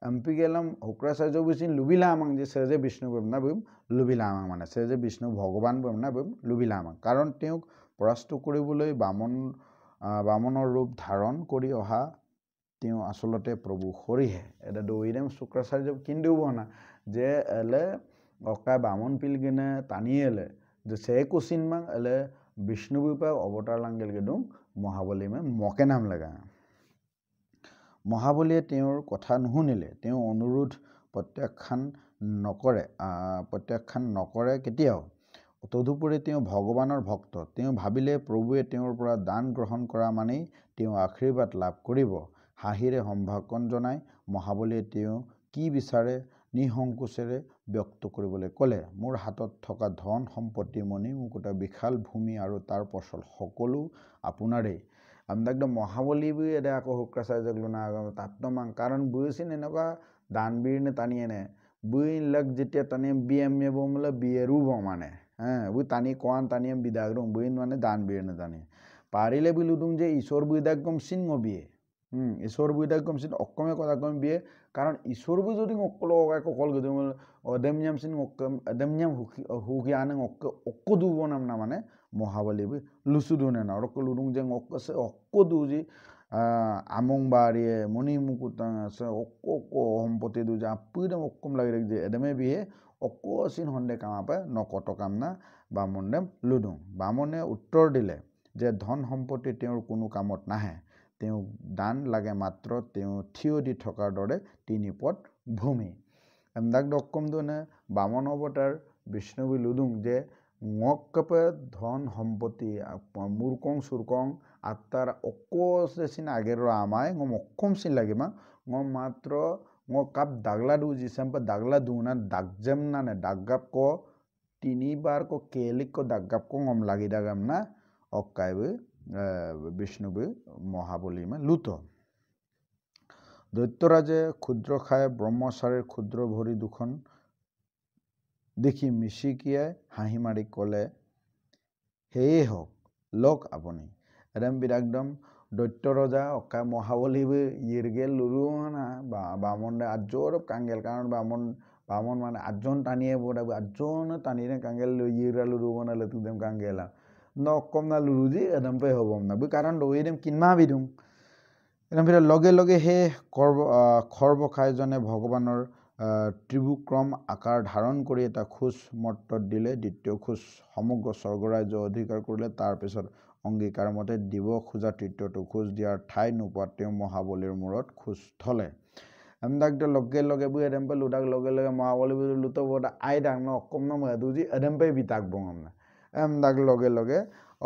এমপি গেলাম শুক্ৰাচাৰ্য বুঝিন লুবিলা আমাং যে সে যে বিষ্ণু বম না বম লুবিলা আমাং মানে সে যে বিষ্ণু ভগৱান বম না বম লুবিলা আমাং কাৰণ তেওঁক পৰাস্ত কৰিবলৈ বামনৰ ৰূপ ধাৰণ কৰি অহা তেওঁ আসলতে প্ৰভু হৰিহে এটা দৈৰেম শুক্ৰাচাৰ্য কিন্তু বনা যে এলে অকাই বামন পিল কিনে টানি এলে যে সে কুচিন মাং এলে বিষ্ণু বিপা অৱতাৰ লাংগেল গেদুং মহাবলী মে মকে নাম লগা মহাবলীয়ে তেওঁৰ কথা নুশুনিলে তেওঁ অনুৰোধ প্ৰত্যাখ্যান নকৰে কেতিয়াও তদুপৰি তেওঁ ভগৱানৰ ভক্ত তেওঁ ভাবিলে প্ৰভুৱে তেওঁৰ পৰা দান গ্ৰহণ কৰা মানেই তেওঁ আশীৰ্বাদ লাভ কৰিব হাঁহিৰে সম্ভাষণ জনাই মহাবলীয়ে তেওঁ কি বিচাৰে নিসংকোচেৰে ব্যক্ত কৰিবলৈ ক'লে মোৰ হাতত থকা ধন সম্পত্তি মণি মুকুতা বিশাল ভূমি আৰু তাৰ ফচল সকলো আপোনাৰেই আমদাকদম মহাবলী বি এডে আকৌ শুক্ৰাচাৰ্যক লুনা তাত্তমাং কাৰণ বুইছিন এনেকুৱা দানবীৰ নে টানিয়ে নে বুই লগ যেতিয়া টানি বিএমএ বমলে বিয়েৰো ব মানে বুই টানি কোৱান টানিয়ে বিদাগৰং বুইন মানে দানবীৰ নে টানি পাৰিলে বিলুদুং যে ঈশ্বৰ বুইদাগম চিন বিয়ে ঈশ্বৰ বুইদাক কমচিন অকমে কথা কম বিয়ে কাৰণ ঈশ্বৰ বু যদি অকল অকল গদম অদেমনিয়াম চিন অদেমনিয়াম হুকিয়ানে অক্ক দুব নাম না মানে মহাবলী বি লুচু দুনে না অক্ক লুডুং যে অক্কছে অক্ক দুজি আমং বাড়িয়ে মণি মুকুতাং আছে অক্ক সম্পত্তি দু যে আপুদম অক্কম লাগি যে এদেমে বিয়ে অক্ক চিন হন্দে কামাপে নকট কাম না বামুণদেম লুডুং বামুণে উত্তৰ দিলে যে ধন সম্পত্তি তেওঁৰ কোনো কামত নাহে তেওঁ দান লাগে মাত্ৰ তেওঁ থিয় দি থকাৰ দৰে তিনি পদ ভূমি এমদাক দক্কম দুনে বামন অৱতাৰ বিষ্ণুবি লুডুং যে ngokpe ধন সম্পত্তি মূৰ্কং সুৰকং আত্মাৰ অকছে চিন আগেৰ আমায় ngom অকম চিন লাগিমা ngom মাত্ৰ কাপ দাগলা দু জিসাম্পা দাগলা দু না দাগজেম না নে দাগগাপ ক তিনিবাৰ ক কেলিক ক দাগগাপ ক ngom লাগি দাগাম না অকাইবে বিষ্ণুবি মহাবলীমে লুত দৈত্যৰাজে ক্ষুদ্ৰ খাই ব্ৰহ্মচাৰীৰ ক্ষুদ্ৰ ভৰি দুখন দেখি মিচিকিয়াই হাঁহি মাৰি ক'লে হেয়ে হওক লওক আপুনি এদম বিৰাগদম দৈত্য ৰজা অকা মহাবলীবি ইৰগেল লুৰুনা বামন আজৰ কাংগেল কাৰণ বামন মানে আজন টানিয়ে বোধ আজন টানিয়ে কাংগেল ইৰা লুৰু বনালে তুদেম কাংগেলা নকম না লুৰুজি এদম পে হ'ব না কাৰণ দৈদেম কিনমা বিদুং এদম ভিতৰত লগে লগে হে খৰ্বখাইজনে ভগৱানৰ ত্ৰিভুক্ৰম আকাৰ ধাৰণ কৰি এটা খোজ মৰ্তত দিলে দ্বিতীয় খোজ সমগ্ৰ স্বৰ্গৰাজ্য অধিকাৰ কৰিলে তাৰপিছত অংগীকাৰ মতে দিব খোজা তৃতীয়টো খোজ দিয়াৰ ঠাই নোপোৱাত তেওঁ মহাবলীৰ মূৰত খোজ থলে এমদাক লগে লগে বু এডেম্পে লুটাক লগে লগে মহাবলী লুট বোটা আই ডাং ন অকম ন মধুজি এডেম্পে বিতাক বঙম না এমদাক লগে লগে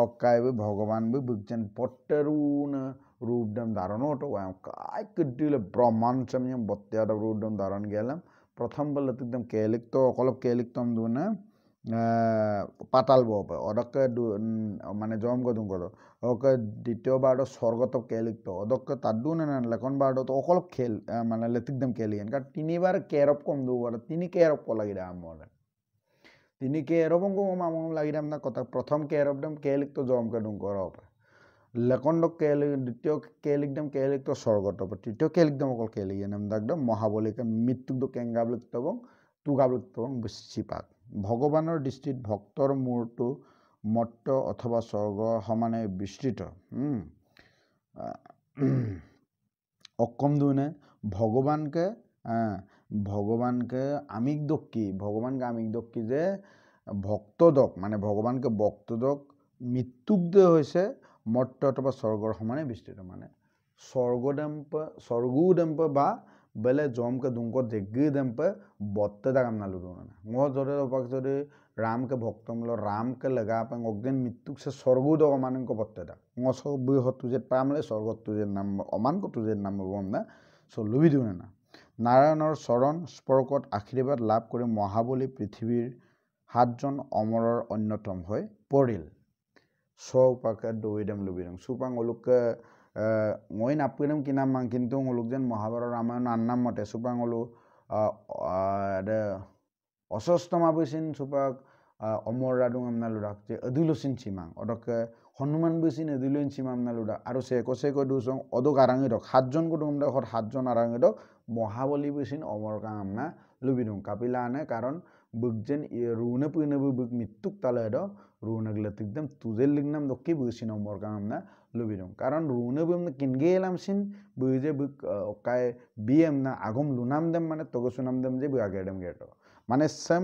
অকাই ভগৱান বি বুকজেন পট্টেৰুন রূপদম ধারণ ওটো কাই কদিলে ব্রহ্মাণ্ড সামনে বত্যাদ রূপদম ধারণ গেলাম প্রথম বলে একদম কেলিক তো অকলপ কেলিকতম দুনে পাতাল বপে অদকে মানে জম গদুম গদ ওকে দ্বিতীয়বার স্বর্গত কেলিক তো অদকে তাদু না লেখন বার তো অকলপ খেল মানে লেতিকদম কেলিয়েন কারণ তিনিবার কেরপ কম দুবার তিনি কেরপ লাগি রা আমরে তিনি কেরপ মাম লাগি রা না কথা প্রথম কেরপদম কেলিক তো জম গদুম করপ লেকন্ড দ্বিতীয় কেলিকদম কেলিক তো স্বর্গত তৃতীয় কেলিকদম অকল কেলিয়েন একদম মহাবলীকে মৃত্যুক কেংগাবলিক তবং তুগাবলিক তবং চিপাক ভগৱানৰ দৃষ্টিত ভক্তৰ মূৰটো মৰ্ত অথবা স্বৰ্গ সমানে বিস্তৃত অকম দুনে ভগৱানকে আমিক দক্ষী ভগৱানকে আমিক দক্ষী যে ভক্তদক মানে ভগৱানকে ভক্তদক মৃত্যুক দে হৈছে মৰ্ত অথবা স্বৰ্গৰ সমানে বিস্তৃত মানে স্বৰ্গোদম্প বা বেলে জমকে দুংক দেগি দেম্পে বত্তে দাগাম না লুডু না ngो जरे ओपाक जरे राम के भक्तम लो राम के लगा पे ogden मृत्यु से स्वर्गो द अमान को बत्ते दा ngो सो बु हतु जे पामले स्वर्ग तुजे नाम अमान को तुजे नाम बम ना सो लुबि दिउ ना नारायणर चरण स्पर्शत आशीर्वाद लाभ কৰি মহাবলী পৃথিৱীৰ 7জন অমৰৰ অন্যতম হৈ পৰিল সৌপাকে দৈদেম লুবিৰং সুপাং ওলুকে মই নাপিৰম কিনাম মান কিন্তু ওলুক যেন মহাভাৰত ৰামায়ণ আন্নাম মতে সুপাং ওলু অসস্তমা বৈচিন সুপাক অমৰ ৰাডুং আমনা লুৰাক যে অদুলচিন চিমাং অদকে হনুমান বৈচিন অদুলচিন চিমাং আমনা লুৰা আৰু সে কছে কৈ দুসং অদক আৰাঙি দক 7জন কুটুম দক 7জন আৰাঙি দক মহাবলী বৈচিন অমৰ কাং আমনা লুবিৰং কাপিলা আনে কাৰণ বুকজেন রুনে পুইনে বুক মৃত্যুক তালে দ রুনগলে একদম তুজেল লিগনাম দকি বুসিন অমর কাং আমনা লুবিরং কারণ রুনে বুম কিনগেলামসিন বুইজে বুক অকাই বিএম না আগম লুনাম দেম মানে তগসুনাম দেম যে বুয়াগেডম গেটো মানে সেম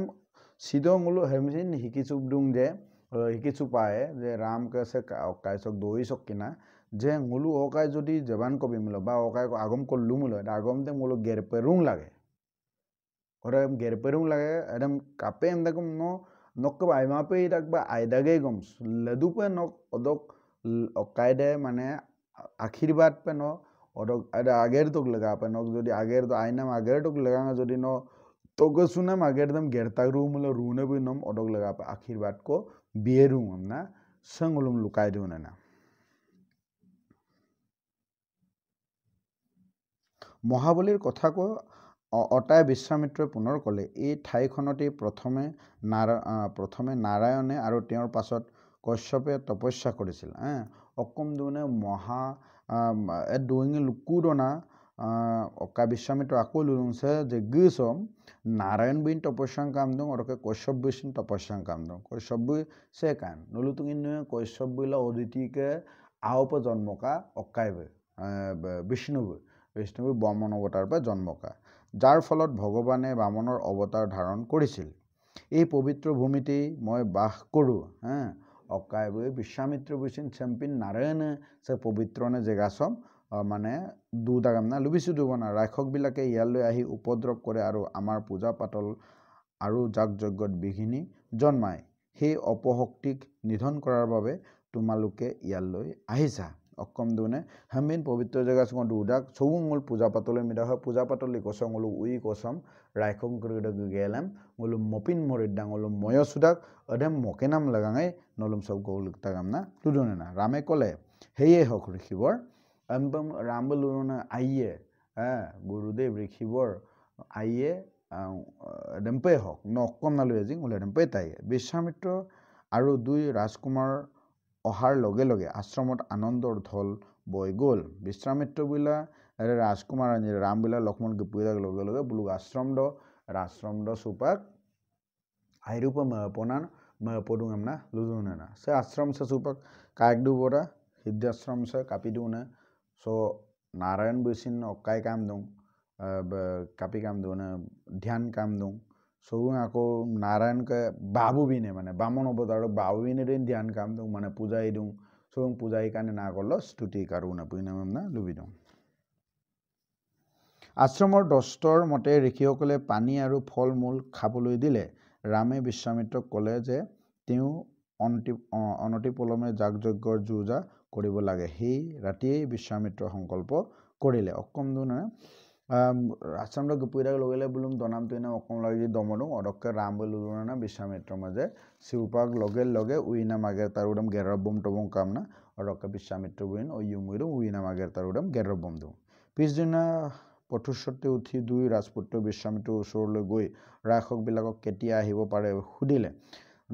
সিদংলো হেমসিন হিকিচুক দুং যে হিকিচু পায় যে রাম কেছে অকাই সক দই সক কিনা যে ngulu অকাই যদি জবান কবি মিলো বা অকাই আগম কল্লু মিলো আগম দে ngulu গেরপে রুং লাগে ওরা গেরপেরুং লাগে এদম কাপে এমদাকম নক আইমাপে ইদাকবা আইদাগে গম লেদুপে নক অদক অকাইদে মানে আশীর্বাদ পে ন অদক আগের তোক লগা পে নক যদি আগের তো আইনাম আগের তোক লগা যদি ন তোকে সুনাম আগের দম গেরতাক রু মুলো রুনে বি নম অদক লগা পে আশীর্বাদ কো বিয়েরুং না সঙ্গলুম লুকাই দিও না মহাবলীর কথা কো অটাই বিশ্বামিত্ৰই পুনৰ ক'লে এই ঠাইখনতেই প্ৰথমে নাৰায়ণে আৰু তেওঁৰ পাছত কশ্যপে তপস্যা কৰিছিল অকম দুনে মহা দুঙে লুকুদনা অকা বিশ্বামিত্র আকৌ লুংছে যে গিসম নারায়ণ বিন তপস্যাং কাম দং অরকে কশ্যপ বিন তপস্যাং কাম দং কশ্যপ বি সে কান নলুতুঙিন কশ্যপ বিলা অদিতিকে আওপ জন্মকা অকাইবে বিষ্ণু বামন অৱতাৰ পৰা জন্মকা যাৰ ফলত ভগৱানে বামনৰ অৱতাৰ ধাৰণ কৰিছিল এই পবিত্ৰ ভূমিতেই মই বাস কৰোঁ অকাইবে বিশ্বামিত্ৰ বিচিন চেম্পিন নাৰায়ণ সে পবিত্ৰনে জেগাছম মানে দুদাগাম না লুবিছো দুবনা ৰাক্ষসবিলাকে ইয়ালৈ আহি উপদ্ৰৱ কৰে আৰু আমাৰ পূজা পাতল আৰু যাগ যজ্ঞত বিঘিনি জন্মায় সেই অপশক্তিক নিধন কৰাৰ বাবে তোমালোকে ইয়ালৈ আহিছা অকম দুনে হামিন পবিত্ৰ জেগা সঙ্গ দুদাক সৌঙল পূজা পাতলে মিদা হয় পূজা পাতলি কসম হলো উই কসম রাইখং করে গেলাম হলো মপিন মরিদাং হলো ময়সুদাক অধম মকেনাম লাগাঙাই নলম সব গৌলুকতা গামনা লুদনে না রামে কলে হেয়ে হক ঋষিবৰ এমবম ৰাম লুদনে আইয়ে গুৰুদেৱ ঋষিবৰ আইয়ে ডেম্পে হক নকম নালৈ জিং ওলে ডেম্পে তাই বিশ্বামিত্ৰ আৰু দুই ৰাজকুমাৰ অহাৰ লগে লগে আশ্ৰমত আনন্দৰ ঢল বৈ গ'ল বিশ্বামিত্ৰ বিলা ৰাজকুমাৰ ৰাম বিলা লক্ষ্মণ গপুইদাৰ লগে লগে বুলু আশ্ৰম দ সুপাক আইৰূপ মপনান মপদুং আমনা লুজুনে না সে আশ্রম সে সুপাক কায়ক দুবরা সিদ্ধাশ্রম সে কাপি দুনে সো নারায়ণ বিচিন অকাই কাম দুং কাপি কাম দুনে ধ্যান কাম দুং সৌ আকৌ নারায়ণকে বাবু বিনে মানে বামন অবতার বাবু বিনে দিন ধ্যান কাম দুং মানে পূজাই দুং সৌ পূজাই কানে না করল স্তুতি কারুনা পুইনাম না লুবি দুং আশ্ৰমৰ দস্তৰ মতে ঋষিসকলে পানী আৰু ফল মূল খাবলৈ দিলে ৰামে বিশ্বামিত্ৰক ক'লে যে তেওঁ অনতিপলমে যাগ যজ্ঞৰ যুজা কৰিব লাগে সেই ৰাতিয়েই বিশ্বামিত্ৰ সংকল্প কৰিলে অকম দুনে আশ্ৰমটো গুপুইদাক লগেলে বুলুম দনাম তুইনা অকম লাগি দমদং অদক্কে ৰাম বুলুনা না বিশ্বামিত্ৰৰ মাজে শিউপাক লগে লগে উইনা মাগে তাৰুদম গেৰবম টবম কামনা অদক্কে বিশ্বামিত্ৰ বুইন অয়ুমুইদম উইনা মাগে তাৰুদম গেৰবম দু পিছদিনা পথুশ্বতে উঠি দুই ৰাজপুত্ৰ বিশ্বামিত্ৰৰ ওচৰলৈ গৈ ৰাক্ষসবিলাকক কেতিয়া আহিব পাৰে সুধিলে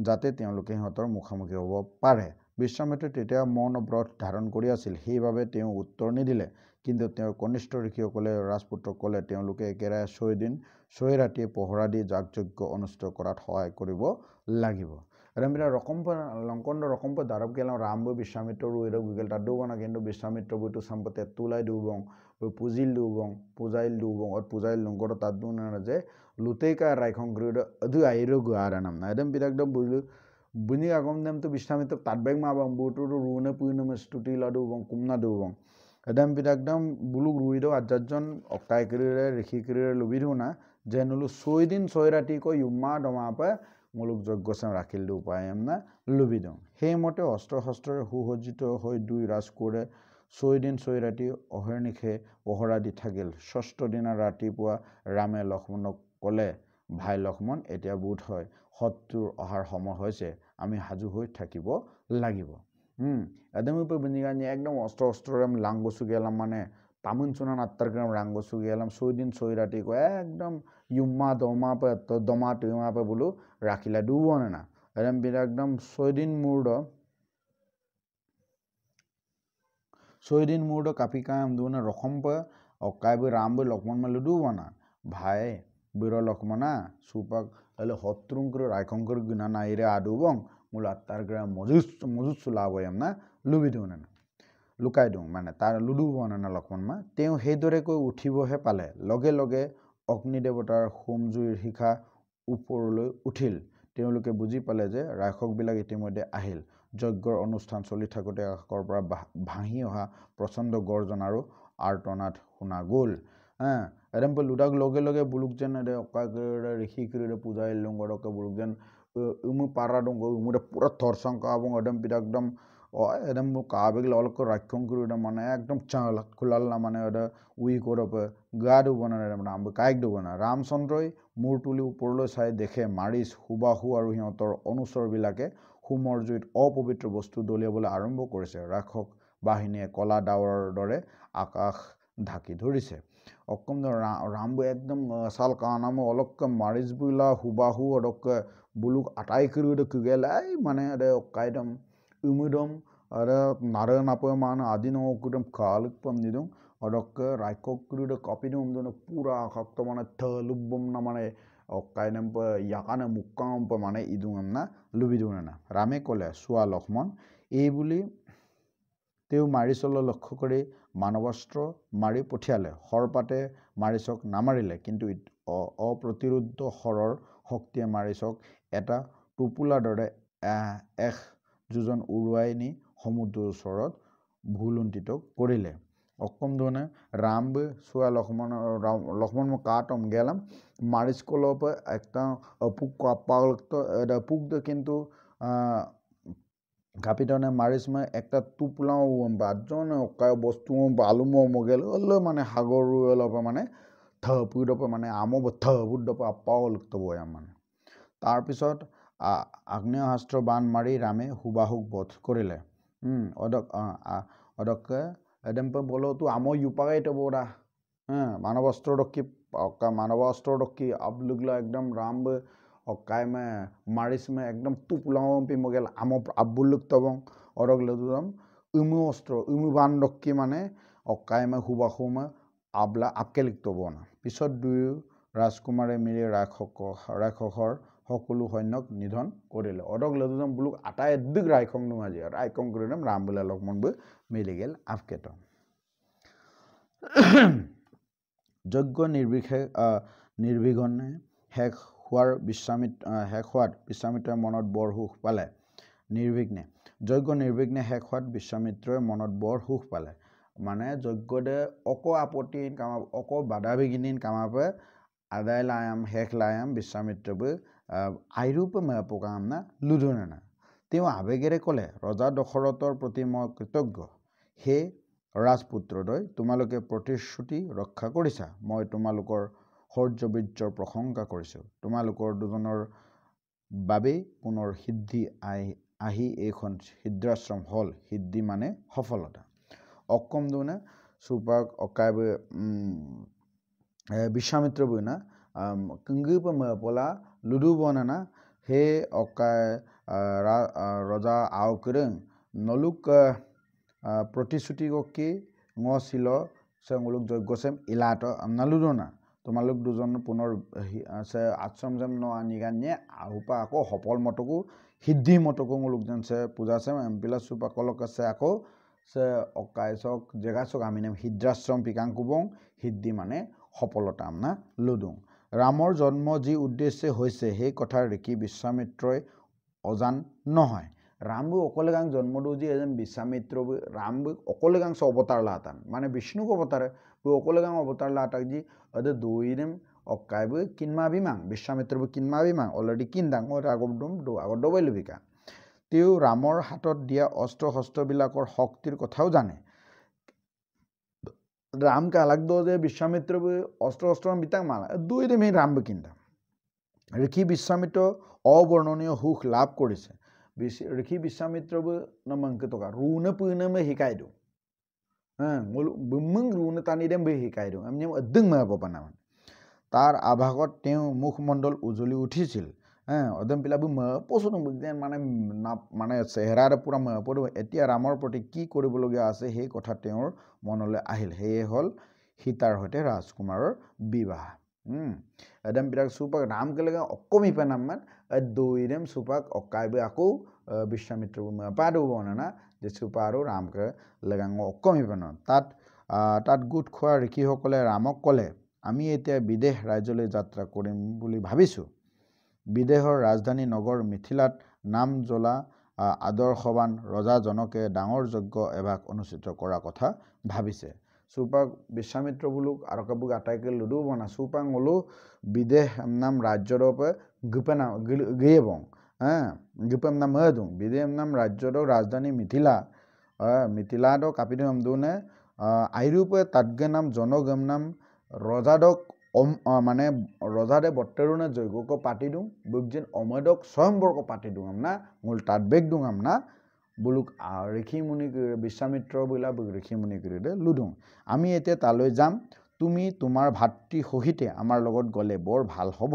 যাতে তেওঁলোকে সিহঁতৰ মুখামুখি হ'ব পাৰে বিশ্বামিত্ৰে তেতিয়া মৌন ব্ৰত ধাৰণ কৰি আছিল সেইবাবে তেওঁ উত্তৰ নিদিলে কিন্তু তেওঁৰ কনিষ্ঠ ঋষিসকলে ৰাজপুত্ৰক ক'লে তেওঁলোকে একেৰাহে 6 দিন 6 ৰাতি পহৰা দি যাগ যজ্ঞ অনুষ্ঠিত কৰাত সহায় কৰিব লাগিব ৰামবিলা ৰকম্প লংকন্দ ৰকম্প দাৰব গেলাম ৰামব বিশ্বামিত্ৰ ৰুইদ গুগল তাত দুবনা কিন্তু বিশ্বামিত্ৰ বইটো সম্পতে তুলাই দুবং পুজিল দুবং পূজাইল দুবং অত পূজাইল লংকর তাত দুনা যে লুতেকা রাইখং গ্রুদ অধু আইরো গুয়ারানাম না এদম বিরাকদম বুইলু বুনি আগম দেম তো বিশ্বামিত্ৰ তাত বেগ মাবং বুটু রুনে পুইনম স্তুতি লাদু বং কুমনা দুবং এদম বিরাকদম বুলুক রুইদ আজাজন অকাই করিরে ঋষি করিরে লুবিধু না যে নলু 6 দিন 6 ৰাতি কো ইউমা দমাপে মুলুক যজ্ঞসম ৰাখিল দু উপায়ম না লুবিদং সেইমতে অস্ত্ৰ শস্ত্ৰৰে সুসজ্জিত হৈ দুই ৰাজকুৰে 6 দিন 6 ৰাতি অহৰ্নিশে পহৰা দি থাকিল 6ষ্ঠ দিনা ৰাতিপুৱা ৰামে লক্ষ্মণক ক'লে ভাই লক্ষ্মণ এতিয়া বুধ হয় শত্ৰুৰ অহাৰ সময় হৈছে আমি হাজু হৈ থাকিব লাগিব এদমে পে বনিগানি একদম অস্ত্ৰৰে লাংগসু গেলাম মানে তামুন সুনান আত্তারগ্রাম রাঙ্গসু গেলাম 6 দিন 6 রাতি কো একদম ইউম্মা দমা পে তো দমা টিমা পে বুলু রাখিলা দুবনে না এদম বিরা একদম 6 দিন মুর্ড 6 দিন মুর্ড কাপিকা দুনে রকম্প অকাইবে রামবে লক্ষ্মণ মালু দুবনা ভাই বীর লক্ষ্মণা সুপাক এলে হত্রুং করে রাইখঙ্কর গুনা নাইরে আদুবং মুল আত্তারগ্রাম মজুস সুলাবয়াম না লুবি দুনে না লুকাই দিওঁ মানে তাৰ লুডু বনানা লক্ষ্মণমা তেওঁ সেইদৰেকৈ উঠিবহে পালে লগে লগে অগ্নি দেৱতাৰ হোমজুইৰ শিখা ওপৰলৈ উঠিল তেওঁলোকে বুজি পালে যে ৰাক্ষসবিলাক ইতিমধ্যে আহিল যজ্ঞৰ অনুষ্ঠান চলি থাকোঁতে আকাশৰ পৰা ভাহি অহা প্ৰচণ্ড গৰ্জন আৰু আৰ্তনাদ শুনা গ'ল এদম লুডাক লগে লগে বুলুক যেন ঋষি কিৰিৰে পূজাই লংগৰকে বুলুক যেন উমু পাৰা দং উমুৰে পুৰা থৰচংকা এবং এদম একদম এদম কাবেগ ললক রাক্ষং করে মানে একদম চাল খুলাল না মানে ওটা উই করে গা ডুব না রাম কাইক ডুব না ৰামচন্দ্ৰই মূৰ তুলি ওপৰলৈ চাই দেখে মাৰিচ হুবাহু আৰু সিহঁতৰ অনুচৰবিলাকে হোমৰ জুইত অপবিত্ৰ বস্তু দলিয়াবলৈ আৰম্ভ কৰিছে ৰাক্ষস বাহিনীয়ে কলা ডাৱৰৰ দৰে আকাশ ঢাকি ধৰিছে অকম ৰামবু একদম চাল কানাম অলক মাৰিচ বুলা হুবাহু অডক বুলুক আটাই কৰি গেলাই মানে কাইদম umudom ada nara napo mana adino kudum kalik pam nidum odok raikok kudu copy dum dono pura khakto mana thalubum na mane okainam pa yakana mukkam pa mane idum na lubiduna na rame kole sua Lakshman এই বুলি তেও মাৰিচল লক্ষ্য কৰি মানৱস্ত্ৰ মাৰি পঠিয়ালে হৰপাতে মাৰিচক নামাৰিলে কিন্তু অপ্ৰতিৰোধ হৰৰ শক্তিয়ে মাৰিচক এটা টোপোলা দৰে এক যোজন উৰুৱাই নি সমুদ্ৰৰ ওচৰত ভুলুণ্ঠিত কৰিলে অকম ধৰণে ৰাম চোৱা লক্ষ্মণ কাটম গেলাম মাৰিচ কলপ একটা পুক পুক কিন্তু কাপিটনে মারিসমে একটা টুপলাও বাজন কায় বস্তু বালুমো মগেল হলো মানে সাগর অলপ মানে থপুদপ মানে আমো থপুদপ আপাও লুক্তব মানে তাৰপিছত আগ্নেয়াস্ত্ৰ বান মাৰি ৰামে হুবাহুক বধ কৰিলে অদকে এডেম্পে বলো তো আমো ইউপাগাই তবৰা মানৱস্ত্ৰ ৰক্ষী আবলুগলা একদম ৰাম অকাই মে মারিস মে একদম টুপলাও পি মগেল আমো আবুলুক তবং অরগ লদুদম উমু অস্ত্র উমু বান রক্ষী মানে অকাই মে হুবাহুমে আবলা আকেলিক তবনা পিছত দুই ৰাজকুমাৰে মিলি ৰাক্ষসৰ সকলো সৈন্যক নিধন কৰিলে অৰগ লদুদম বুলুক আটাই দিগ ৰাইখং নুমাজি ৰাইখং কৰিলে ৰাম বলে লক্ষ্মণ ব মিলি গেল আফকেত যজ্ঞ নিৰ্বিঘ্নে শেষ হোৱাত বিশ্বামিত্ৰই মনত বৰ সুখ পালে যজ্ঞ নিৰ্বিঘ্নে শেষ হোৱাত বিশ্বামিত্ৰই মনত বৰ সুখ পালে মানে যজ্ঞদে অক আপত্তি কামা অক বাধা বিঘিনিন কামাপে আদায় লায়াম শেষ লায়াম বিশ্বামিত্ৰবে আইৰূপ পোকাম না লুধনে না তেওঁ আবেগেৰে ক'লে ৰজা দশৰথৰ প্ৰতি মই কৃতজ্ঞ হে ৰাজপুত্ৰদয় তোমালোকে প্ৰতিশ্ৰুতি ৰক্ষা কৰিছা মই তোমালোকৰ শৌৰ্যবীৰ্যৰ প্ৰশংসা কৰিছো তোমালোকৰ দুজনৰ বাবে পুনৰ সিদ্ধি আহি এইখন সিদ্ধাশ্ৰম হল সিদ্ধি মানে সফলতা অকম দুনে সুপাক অকাইবে বিশ্বামিত্র বইনা কঙ্গিপ পলা লুডু বনানা হে অকাই রজা আউকরেং নলুক প্ৰতিশ্ৰুতি কি ছিল সেগুলোক যজ্ঞসেম ইলাট নালুদনা তোমালোক দুজন পুনৰ আশ্ৰম যেন ন আনিগানিয়ে আহুপা আকৌ সফল মতকো সিদ্ধি মতকো লোক যেন সে পূজা আছে এমপিলা চুপাকলক আছে আকৌ সে অকাইচক জেগাচক আমি নাম সিদ্ধাশ্ৰম পিকাংকুবং সিদ্ধি মানে সফলতা আমনা লুডুং ৰামৰ জন্ম যি উদ্দেশ্যে হৈছে সেই কথা ঋষি বিশ্বামিত্ৰই অজান নহয় ৰামবু অকলেগাং জন্মদু যি এজন বিশ্বামিত্ৰ ৰামবু অকলেগাং অৱতাৰ লাতান মানে বিষ্ণুক অৱতাৰে অকলেগাং অৱতাৰ লাতাক যি অদে দুইনেম অকাইবু কিনমা বিমাং বিশ্বামিত্ৰবু কিনমা বিমাং অলৰেডি কিনদাং আগদম আগদবৈলবিকা তেও ৰামৰ হাতত দিয়া অস্ত্ৰ শস্ত্ৰবিলাকৰ শক্তিৰ কথাও জানে राम का अलग दो जे विश्वामित्र अस्त्र बितां माला दुई दिन राम किंदा ऋषि विश्वामित्र अवर्णनीय सुख लाभ करिছে ऋषि विश्वामित्र नमंके टका रुने पुने में हिकाय दो बुमंग रुने तानी देम बे हिकाय दो आमनि अदंग मा पपाना तार आभागत तेও मुखमंडल उजली उठिছিল অদম পিলাবু পছন মানে মানে চেহাৰাৰ পুৰা পৰ এতিয়া ৰামৰ প্ৰতি কি কৰিবলগীয়া আছে সেই কথা তেওঁৰ মনলৈ আহিল হেয়ে হল সীতাৰ সৈতে ৰাজকুমাৰৰ বিবাহ এদম পিলাক সুপাক ৰাম কেলেগা অকমি পেনামান দুইৰেম সুপাক অকাইবে আকৌ বিশ্বামিত্ৰ পাদু বনানা যে সুপা আৰু ৰামকে লগাং অকমি পেন তাত গোট খোৱা ঋষিসকলে ৰামক ক'লে আমি এতিয়া বিদেশ ৰাজ্যলৈ যাত্ৰা কৰিম বুলি ভাবিছো বিদেশৰ ৰাজধানী নগৰ মিথিলাত নাম জ্বলা আদৰ্শবান ৰজা জনকে ডাঙৰ যজ্ঞ এভাগ অনুষ্ঠিত কৰা কথা ভাবিছে সুপাক বিশ্বামিত্ৰ বুলুক আৰকাবুক আটাইকে লুডু বনা সুপাং হলো বিদেশ নাম ৰাজ্যৰ গুপেনা গেবং গুপেম নাম মদুং বিদেশ নাম ৰাজ্যৰ ৰাজধানী মিথিলা মিথিলাদ কাপিদম দুনে আইৰূপে তাতগে নাম জনগম নাম ৰজাদক মানে ৰজাদে বট্টেৰুনে যজ্ঞক পাতি দুং বুকজিন অমদক স্বয়ংবৰক পাতি দুং আমনা মূল তাত বেগ দুং আমনা বুলুক ঋষি মুনি বিশ্বামিত্ৰ বইলা ঋষি মুনি কৰিলে লুডুং আমি এতিয়া তালৈ যাম তুমি তোমাৰ ভাতৃ সহিতে আমাৰ লগত গলে বৰ ভাল হ'ব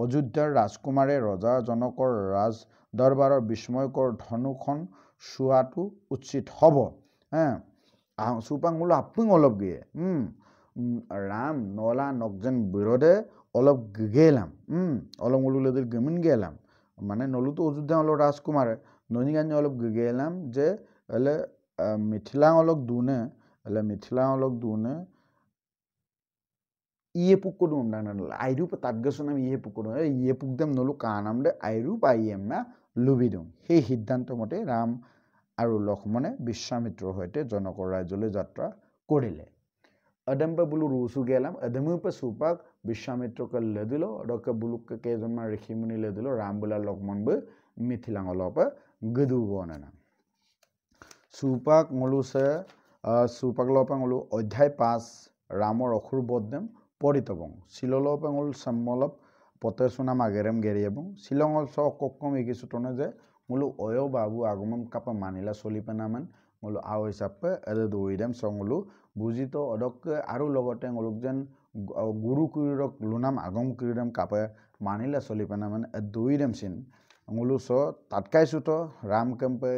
অযোধ্যাৰ ৰাজকুমাৰে ৰজা জনকৰ ৰাজ দৰবাৰৰ বিস্ময়কৰ ধনুখন চোৱাটো উচিত হ'ব চুপাং বোলো আপং অলপ গিয়ে রাম নলা নকজেন বিরোধে অলপ গেলাম অলপ মূল গেমিন গেলাম মানে নলু তো অযোধ্যা হলো রাজকুমারে ননিগানি অলপ গেলাম যে এলে মিথিলাং অলপ দুনে এলে মিথিলাং অলপ দুনে ইয়ে পুক দু আইরু তাত গেছনাম ইয়ে পুক দু ইয়ে পুক দেম নলু কানাম দে আইরু পাইয়েম না লুবি দিওঁ সেই সিদ্ধান্ত মতে রাম আৰু লক্ষ্মণে বিশ্বামিত্ৰৰ সৈতে জনকৰ ৰাজ্যলৈ যাত্ৰা কৰিলে अदम्पे बुलु रूसु गेलाम अदमुपे सुपाक विश्वामित्रके लेदिलो अडके बुलुके केजनमा ऋषिमुनि लेदिलो राम बुला लक्ष्मण बे मिथिलांगलपे गदु बनना सुपाक मलुसे सुपाक लपंगलु अध्याय 5 रामर अखुर बददेम परितबं सिललपंगल सम्मलप पतेसुना मागेरम गेरियबं सिलंगल स कक्कम एकिसुतने जे मुलु अयो बाबु आगमन कापा मानिला सलिपेनामन मुलु आव हिसाबे एदे दोइदेम संगलु बुजितो अडके आरु लगते ngoluk jen guru kurirok lunam agam kurirem kape manila solipana man doidem sin ngolu so tatkai suto ram kempe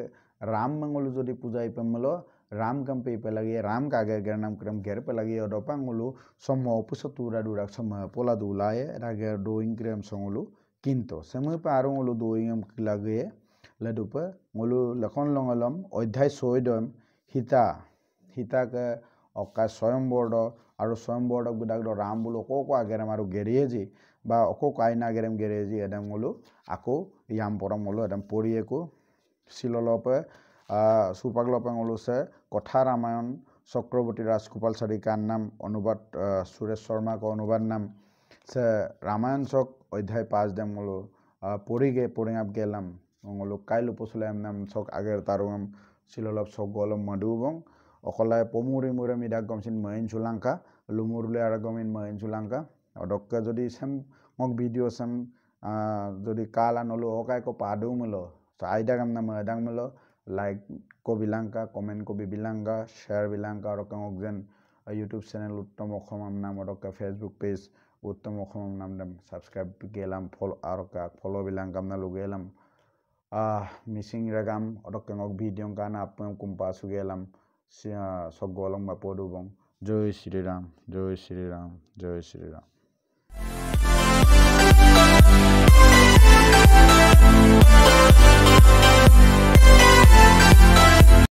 ram mangolu jodi puja ipemelo ram kempe ipelagi ram kage gernam krem ger pelagi odopa ngolu sommo pusatura dura sommo pola dulaye rage doing krem songolu kinto semui pa aru ngolu doingem kilage ledupe ngolu lekon longolom অধ্যায় 6 দম হিতা ke অকা স্বয়ম্বৰ্ড আৰু স্বয়ম্বৰ্ডক বিদাক ৰাম বুলো কক আগেৰেম আৰু গেৰিয়েজি বা অকক আইনা গেৰেম গেৰিয়েজি Adam গলো আকৌ yam পৰম গলো এডম পৰিয়েকো শিললপে সুপাগলপে গলোছে কথা ৰামায়ণ চক্ৰৱৰ্তী ৰাজগোপাল চাৰিকাৰ নাম অনুবাদ সুৰেশ শৰ্মাক অনুবাদ নাম সে ৰামায়ণ চক অধ্যায় 5 দেম গলো পৰিগে পৰিঙাপ গেলাম গলো কাইলো পছলাম নাম চক আগেৰ তাৰুম শিললপ চক গলম মধুবং অকলাই পমুৰি মুৰে মিডা গমছিন মহিন চুলাংকা লুমুৰলে আৰু গমিন মহিন চুলাংকা অডক্কা যদি সেম মক ভিডিও সেম যদি কালা নলো অকাই কো পাদু মলো আইডা গাম না মদাং মলো লাইক কো বিলাংকা কমেন্ট কো বিলাংকা শেয়ার বিলাংকা আৰু কওক যেন ইউটিউব চ্যানেল উত্তম অসম নাম অডক্কা ফেসবুক পেজ উত্তম অসম নাম দেম সাবস্ক্রাইব গেলাম ফলো আৰু ফলো বিলাংকাম না লুগেলাম মিসিং রাগাম অডক্কা মক ভিডিও কানা আপম কুম্পা সুগেলাম সগলং বা পদুবং জয় শ্রীরাম জয় শ্রীরাম জয় শ্রীরাম